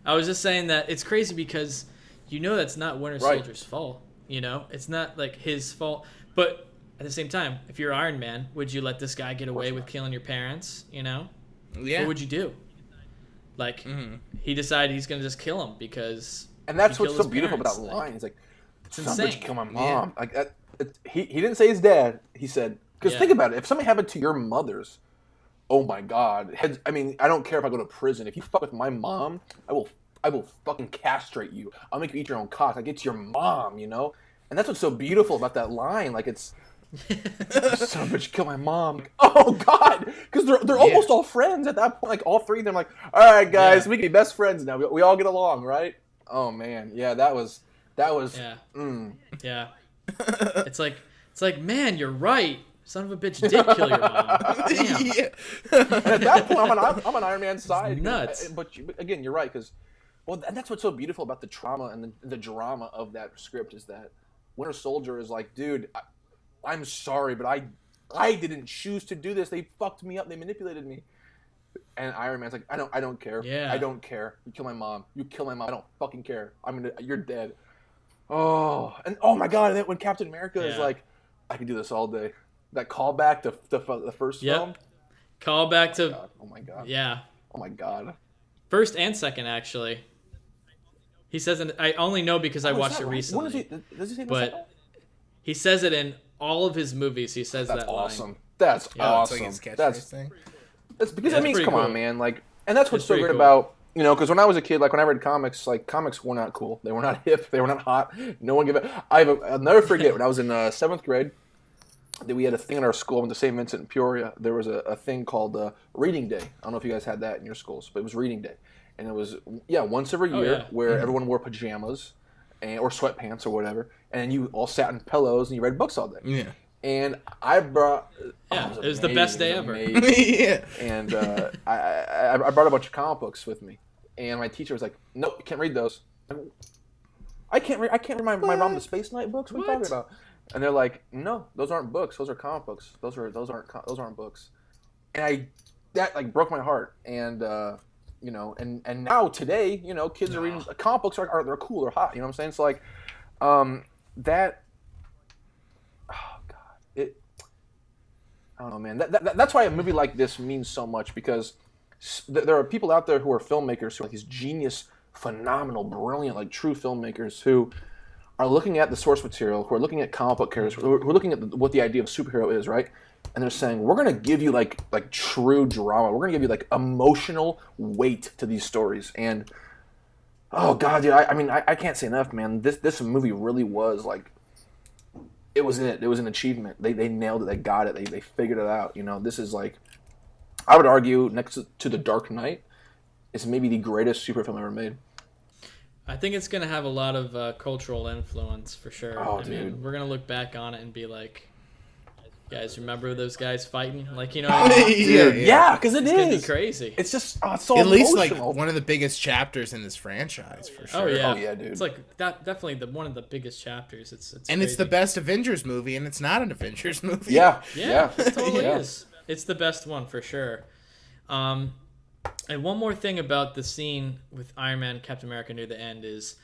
I was just saying that it's crazy because you know that's not Winter Soldier's fault. You know? It's not, like, his fault. But at the same time, if you're Iron Man, would you let this guy get away with killing your parents? You know?
Yeah.
What would you do? Like, he decided he's going to just kill him because...
And that's what's so beautiful about that line. He's like,
it's
son of a bitch,
insane.
kill my mom. Yeah. Like, he didn't say his dad. He said, Because think about it. If something happened to your mother's, oh my God. I mean, I don't care if I go to prison. If you fuck with my mom, I will fucking castrate you. I'll make you eat your own cock. Like, it's your mom, you know? And that's what's so beautiful about that line. Like, it's, son of a bitch, kill my mom. Like, oh, God. Because they're almost all friends at that point. Like, all three of them, like, all right, guys, we can be best friends now. We all get along, right? Oh, man. Yeah, that was.
Yeah. Yeah. It's like, man, you're right. Son of a bitch did kill your mom. Damn.
Yeah. And at that point, I'm on Iron Man's side.
It's nuts.
But again, you're right, because, well, and that's what's so beautiful about the trauma and the drama of that script is that Winter Soldier is like, dude, I'm sorry, but I didn't choose to do this. They fucked me up. They manipulated me. And Iron Man's like, I don't care.
Yeah.
I don't care. You kill my mom. You kill my mom. I don't fucking care. You're dead. Oh, and oh my God! And then when Captain America is like, I can do this all day. That callback to the first film.
Callback to.
Oh my God.
Yeah.
Oh my God.
First and second, actually. He says, I only know because I watched it recently.
Does he say
but he says it in all of his movies. He says that
awesome.
line.
That's awesome.
It's like his catchphrase thing.
That's because I mean, come on, man. Like, and that's what's so great
cool.
about. You know, because when I was a kid, like when I read comics, like comics were not cool. They were not hip. They were not hot. No one gave it. I'll never forget when I was in 7th grade. We had a thing in our school. I went to St. Vincent in Peoria. There was a thing called Reading Day. I don't know if you guys had that in your schools, but it was Reading Day, and it was once every year where everyone wore pajamas or sweatpants or whatever, and you all sat in pillows and you read books all day.
Yeah.
And I brought.
It was the best day ever.
Yeah. And I brought a bunch of comic books with me. And my teacher was like, "Nope, you can't read those." I can't read my Mom the Space Knight books. What are you talking about? And they're like, "No, those aren't books. Those are comic books. Those aren't books." And that like broke my heart. And you know, and now today, you know, kids are reading comic books. They're cool. They're hot. You know what I'm saying? It's like that. Oh God, I don't know, man. That's why a movie like this means so much, because there are people out there who are filmmakers who are like these genius, phenomenal, brilliant, like true filmmakers who are looking at the source material, who are looking at comic book characters, who are looking at what the idea of superhero is, right? And they're saying, we're going to give you like true drama. We're going to give you like emotional weight to these stories. And oh God, dude, I mean, I can't say enough, man. This movie really was like, it was it. It was an achievement. They nailed it. They got it. They figured it out. You know, this is like, I would argue, next to The Dark Knight, is maybe the greatest super film ever made.
I think it's going to have a lot of cultural influence for sure.
Oh,
I mean, we're going to look back on it and be like, guys, remember those guys fighting? Like, you know what I mean?
Yeah, because it's
going to be crazy.
It's just, it's so
at
emotional.
least like one of the biggest chapters in this franchise, for sure.
Oh yeah,
dude.
It's like definitely one of the biggest chapters. It's
and
crazy.
it's the best Avengers movie, and it's not an Avengers movie.
Yeah,
it totally is. It's the best one for sure. And one more thing about the scene with Iron Man and Captain America near the end is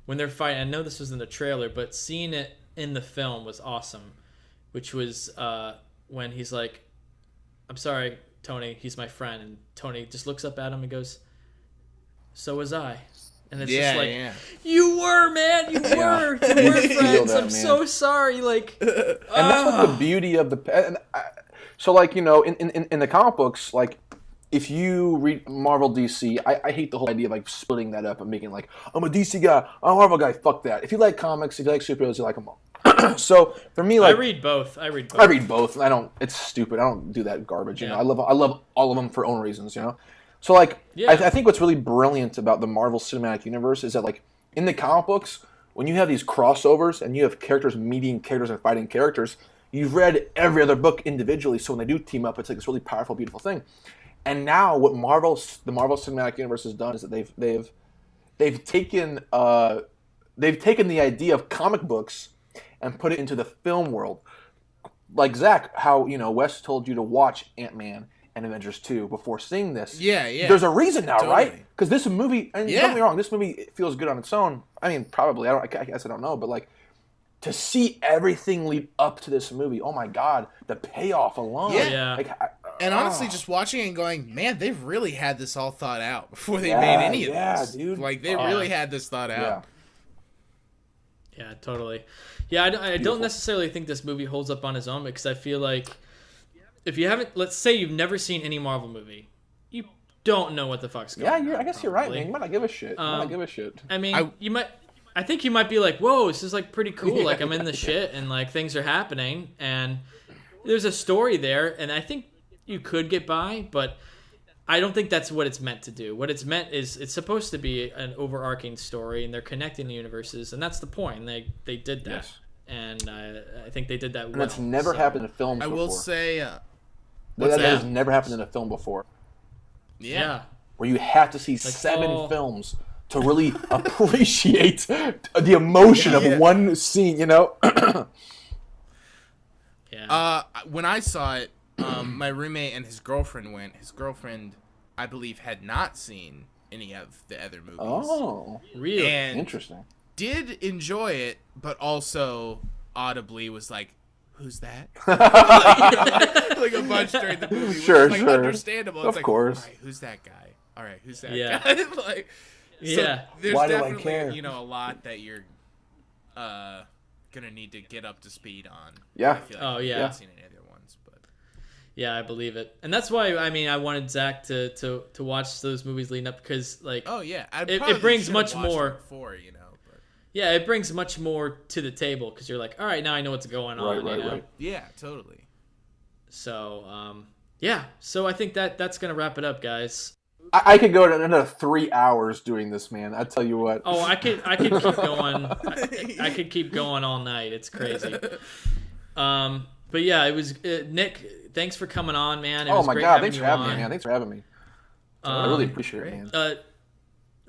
when they're fighting. I know this was in the trailer, but seeing it in the film was awesome. Which was when he's like, "I'm sorry, Tony. He's my friend," and Tony just looks up at him and goes, "So was I." And it's just like, "You were, man. You were. You were friends. I'm so sorry." Like,
and that's what the beauty of the. So, like, you know, in the comic books, like, if you read Marvel DC, I hate the whole idea of like splitting that up and making like, I'm a DC guy, I'm a Marvel guy. Fuck that. If you like comics, if you like superheroes, you like them all. So for me, like,
I read both.
I don't. It's stupid. I don't do that garbage. You know, I love all of them for own reasons. You know, so like, I think what's really brilliant about the Marvel Cinematic Universe is that like in the comic books, when you have these crossovers and you have characters meeting characters and fighting characters, you've read every other book individually. So when they do team up, it's like this really powerful, beautiful thing. And now what the Marvel Cinematic Universe has done is that they've taken the idea of comic books and put it into the film world. Like, Zach, how, you know, Wes told you to watch Ant-Man and Avengers 2 before seeing this.
Yeah.
There's a reason now,
totally.
right? Because this movie, and don't get me wrong, this movie feels good on its own. I mean, probably. I guess I don't know, but like, to see everything lead up to this movie, oh my God, the payoff alone.
Yeah.
Like,
and honestly, just watching it and going, man, they've really had this all thought out before they made any of this.
Yeah, dude.
Like, they really had this thought out.
Yeah, totally. Yeah, I don't necessarily think this movie holds up on its own because I feel like if you haven't, let's say you've never seen any Marvel movie, you don't know what the fuck's going on.
Yeah, I guess you're right, man. You might not give a shit.
I mean, I think you might be like, whoa, this is like pretty cool. Like I'm in the shit and like things are happening and there's a story there, and I think you could get by, but I don't think that's what it's meant to do. What it's meant is it's supposed to be an overarching story, and they're connecting the universes, and that's the point. And they did that,
yes.
And I think they did that well.
And that's never happened in films before.
I will say,
that has never happened in a film before.
Yeah.
Where you have to see 7 films to really appreciate the emotion of one scene, you know?
Yeah.
When I saw it, my roommate and his girlfriend went. His girlfriend, I believe, had not seen any of the other movies.
Oh,
really?
And
interesting.
Did enjoy it, but also audibly was like, "Who's that?" like a bunch during the movie.
Sure,
which is,
sure.
Understandable. It's
of course.
All right, who's that guy? All right, who's that
guy?
like,
yeah.
There's
Why do I
definitely,
care?
a lot that you're gonna need to get up to speed on.
Yeah.
I feel like I haven't seen any other ones, but
yeah, I believe it, and that's why I wanted Zach to watch those movies leading up because like it brings much more.
Before, but.
Yeah, it brings much more to the table because you're like, all right, now I know what's going on.
Right.
Yeah, totally.
So, so I think that's gonna wrap it up, guys.
I could go another 3 hours doing this, man. I tell you what.
Oh, I could keep going. I could keep going all night. It's crazy. But yeah, it was Nick. Thanks for coming on, man. It was
my
great
God,
having
thanks
you
for having
on.
me, man. Thanks for having me. I really appreciate it, man.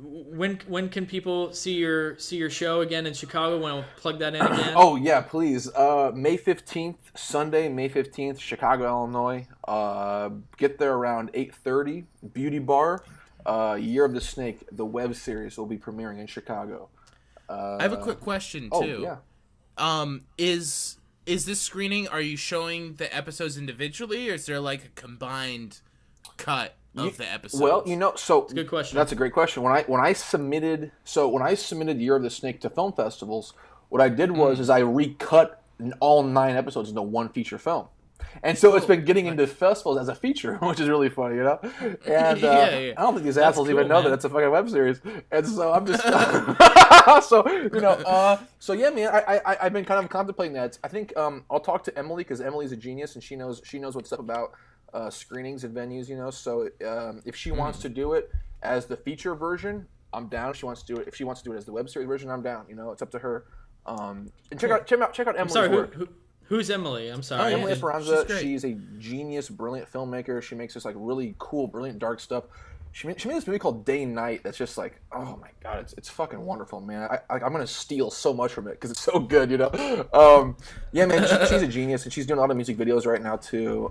When can people see your show again in Chicago? Want to plug that in again?
Oh yeah, please. May 15th, Sunday, May 15th, Chicago, Illinois. Get there around 8:30. Beauty Bar. Year of the Snake, the web series will be premiering in Chicago.
I have a quick question too.
Oh yeah.
Is this screening? Are you showing the episodes individually, or is there like a combined cut of the episodes?
Well, so
it's a good question.
That's a great question. When I submitted Year of the Snake to film festivals, what I did was I recut all 9 episodes into one feature film. And so it's been getting into festivals as a feature, which is really funny, And I don't think these assholes even know that it's a fucking web series. And so I'm just so yeah, man. I've been kind of contemplating that. I think I'll talk to Emily because Emily's a genius and she knows what's up about screenings and venues. So if she wants to do it as the feature version, I'm down. If she wants to do it as the web series version, I'm down. It's up to her. And check out Emily's work.
Who's Emily? I'm sorry.
Emily Esperanza. She's a genius, brilliant filmmaker. She makes this like really cool, brilliant, dark stuff. She made this movie called Day and Night. That's just like, oh my God, it's fucking wonderful, man. I'm gonna steal so much from it because it's so good, Yeah, man, she's a genius, and she's doing a lot of music videos right now too.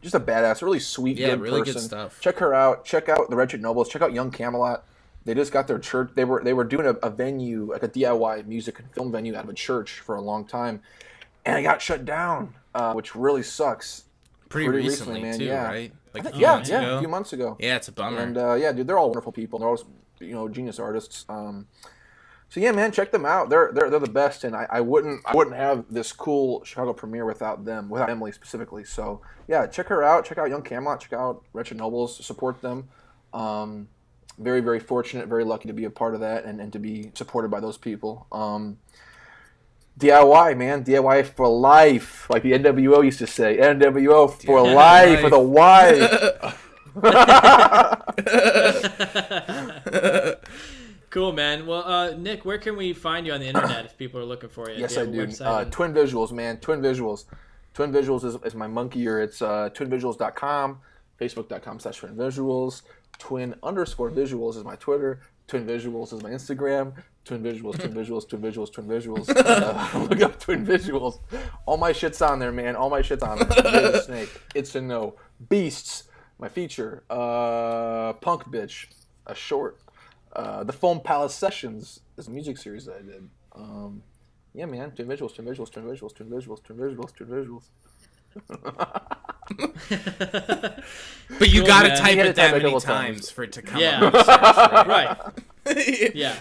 Just a badass, really sweet, good
really
person.
Good stuff.
Check her out. Check out the Wretched Nobles. Check out Young Camelot. They just got their church. They were doing a venue, like a DIY music and film venue out of a church for a long time. And it got shut down, which really sucks.
Pretty recently, man.
Too,
right? Like a
few months ago.
Yeah, it's a bummer.
And dude, they're all wonderful people. They're all, genius artists. So yeah, man, check them out. They're the best, and I wouldn't have this cool Chicago premiere without them, without Emily specifically. So yeah, check her out. Check out Young Camelot. Check out Wretched Nobles. Support them. Very, very fortunate, very lucky to be a part of that and to be supported by those people. DIY, man. DIY for life. Like the NWO used to say. NWO for life with a Y.
Cool, man. Well, Nick, where can we find you on the internet if people are looking for you?
Yes, I do. Twin Visuals, man. Twin Visuals. Twin Visuals is my monkey, or it's twinvisuals.com, facebook.com/Twin Visuals. Twin_visuals is my Twitter. Twin Visuals is my Instagram. Twin Visuals. Look up Twin Visuals. All my shit's on there, man. All my shit's on there. The Snake. It's a No. Beasts, my feature. Punk Bitch, a short. The Foam Palace Sessions is a music series that I did. Yeah, man. Twin Visuals.
But you gotta type it that many times for it to come up.
Yeah, right. Yeah.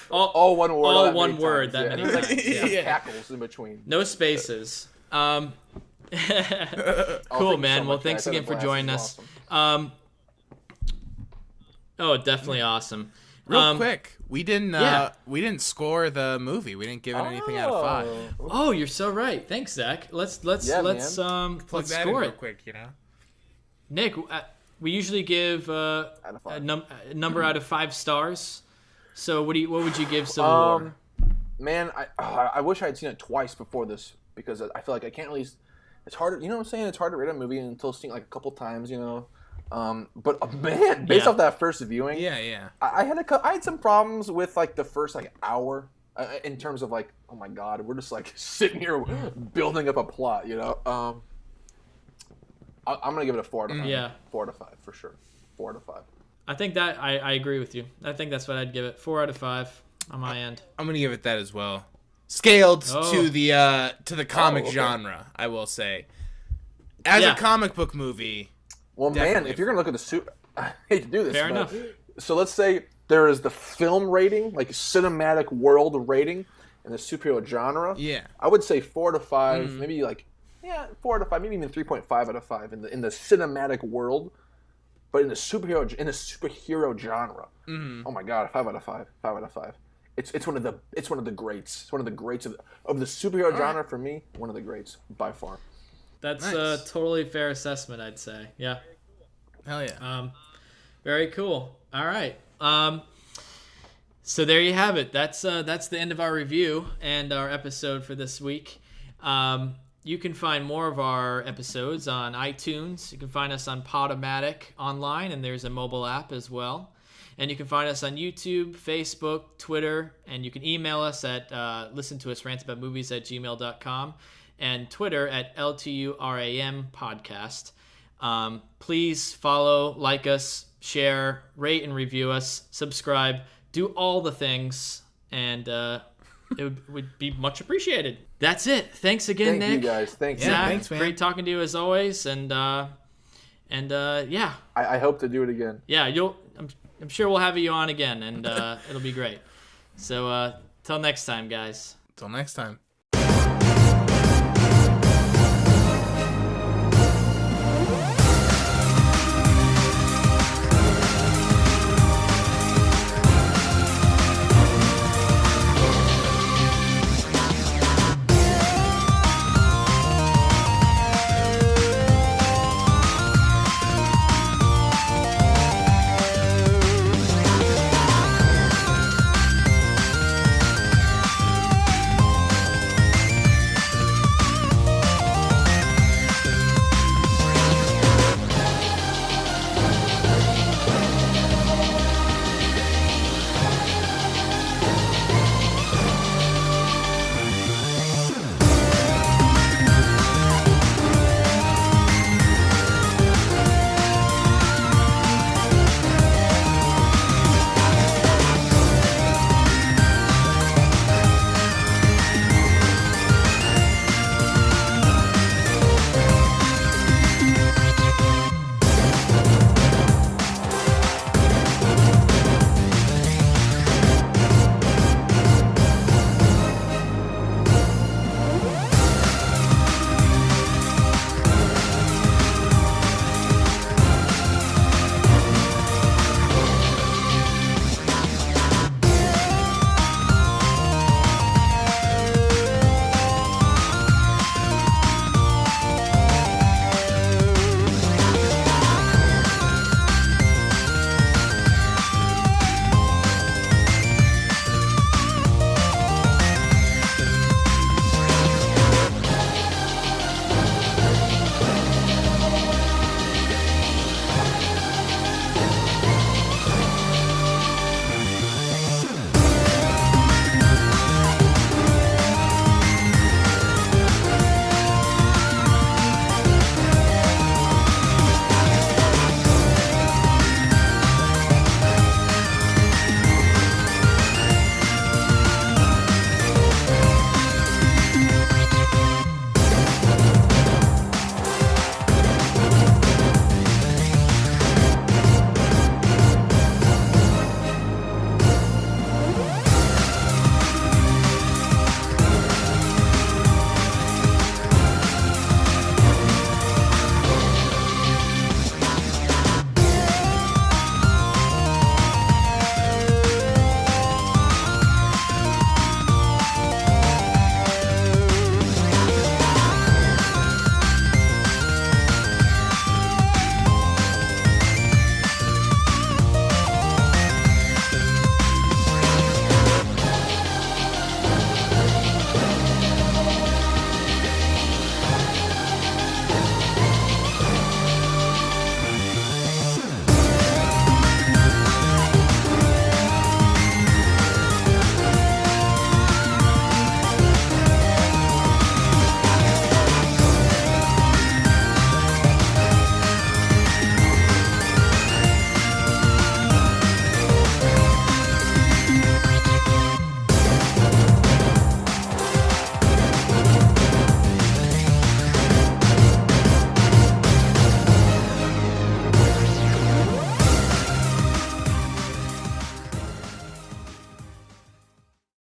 All one word.
All
that
one
many
word
times,
that
yeah.
many
And
times.
there's, like,
Yeah.
cackles in between.
No spaces. Cool,
thank
man.
you so
Well,
much,
thanks
guys. I had
again
a
for
blast.
joining
This
us.
was awesome.
Oh, definitely awesome.
Real quick, we didn't score the movie. We didn't give it anything out of 5.
Oh, you're so right. Thanks, Zach. Let's
Plug
score
that in real
it.
quick, you know.
Nick, we usually give a number out of 5 stars. So what would you give Civil War?
Man, I wish I had seen it twice before this because I feel like I can't really. It's hard. You know what I'm saying? It's hard to rate a movie until seeing it like a couple times. You know. But man, based off that first viewing, I had some problems with like the first like hour in terms of like, oh my god, we're just like sitting here building up a plot, you know. I'm gonna give it a 4 out of 5.
Yeah,
4 out of 5 for sure. 4 out of 5.
I think that I agree with you. I think that's what I'd give it. 4 out of 5 on my end.
I'm gonna give it that as well. Scaled to the comic genre, I will say. As a comic book movie.
Well, man, if you're going to look at the super... I hate to do this,
Fair enough.
So let's say there is the film rating, like cinematic world rating, and the superhero genre.
Yeah.
I would say 4 out of 5, maybe like, 4 out of 5, maybe even 3.5 out of 5 in the cinematic world, but in the superhero genre. Oh my god, 5 out of 5. 5 out of 5. It's one of the greats. It's one of the greats of the superhero genre for me. One of the greats by far.
That's a totally fair assessment, I'd say. Yeah.
Hell yeah.
Very cool. All right. So there you have it. That's the end of our review and our episode for this week. You can find more of our episodes on iTunes. You can find us on Podomatic online, and there's a mobile app as well. And you can find us on YouTube, Facebook, Twitter, and you can email us at listentousrantaboutmovies@gmail.com. and Twitter at LTURAM podcast. Please follow, like us, share, rate and review us, subscribe, do all the things, and it would be much appreciated. That's it. Thanks again, Nick.
Thank you, guys. Thanks.
Zach,
thanks, man.
Great talking to you as always, and yeah.
I hope to do it again.
Yeah, I'm sure we'll have you on again, and it'll be great. So till next time, guys.
Till next time.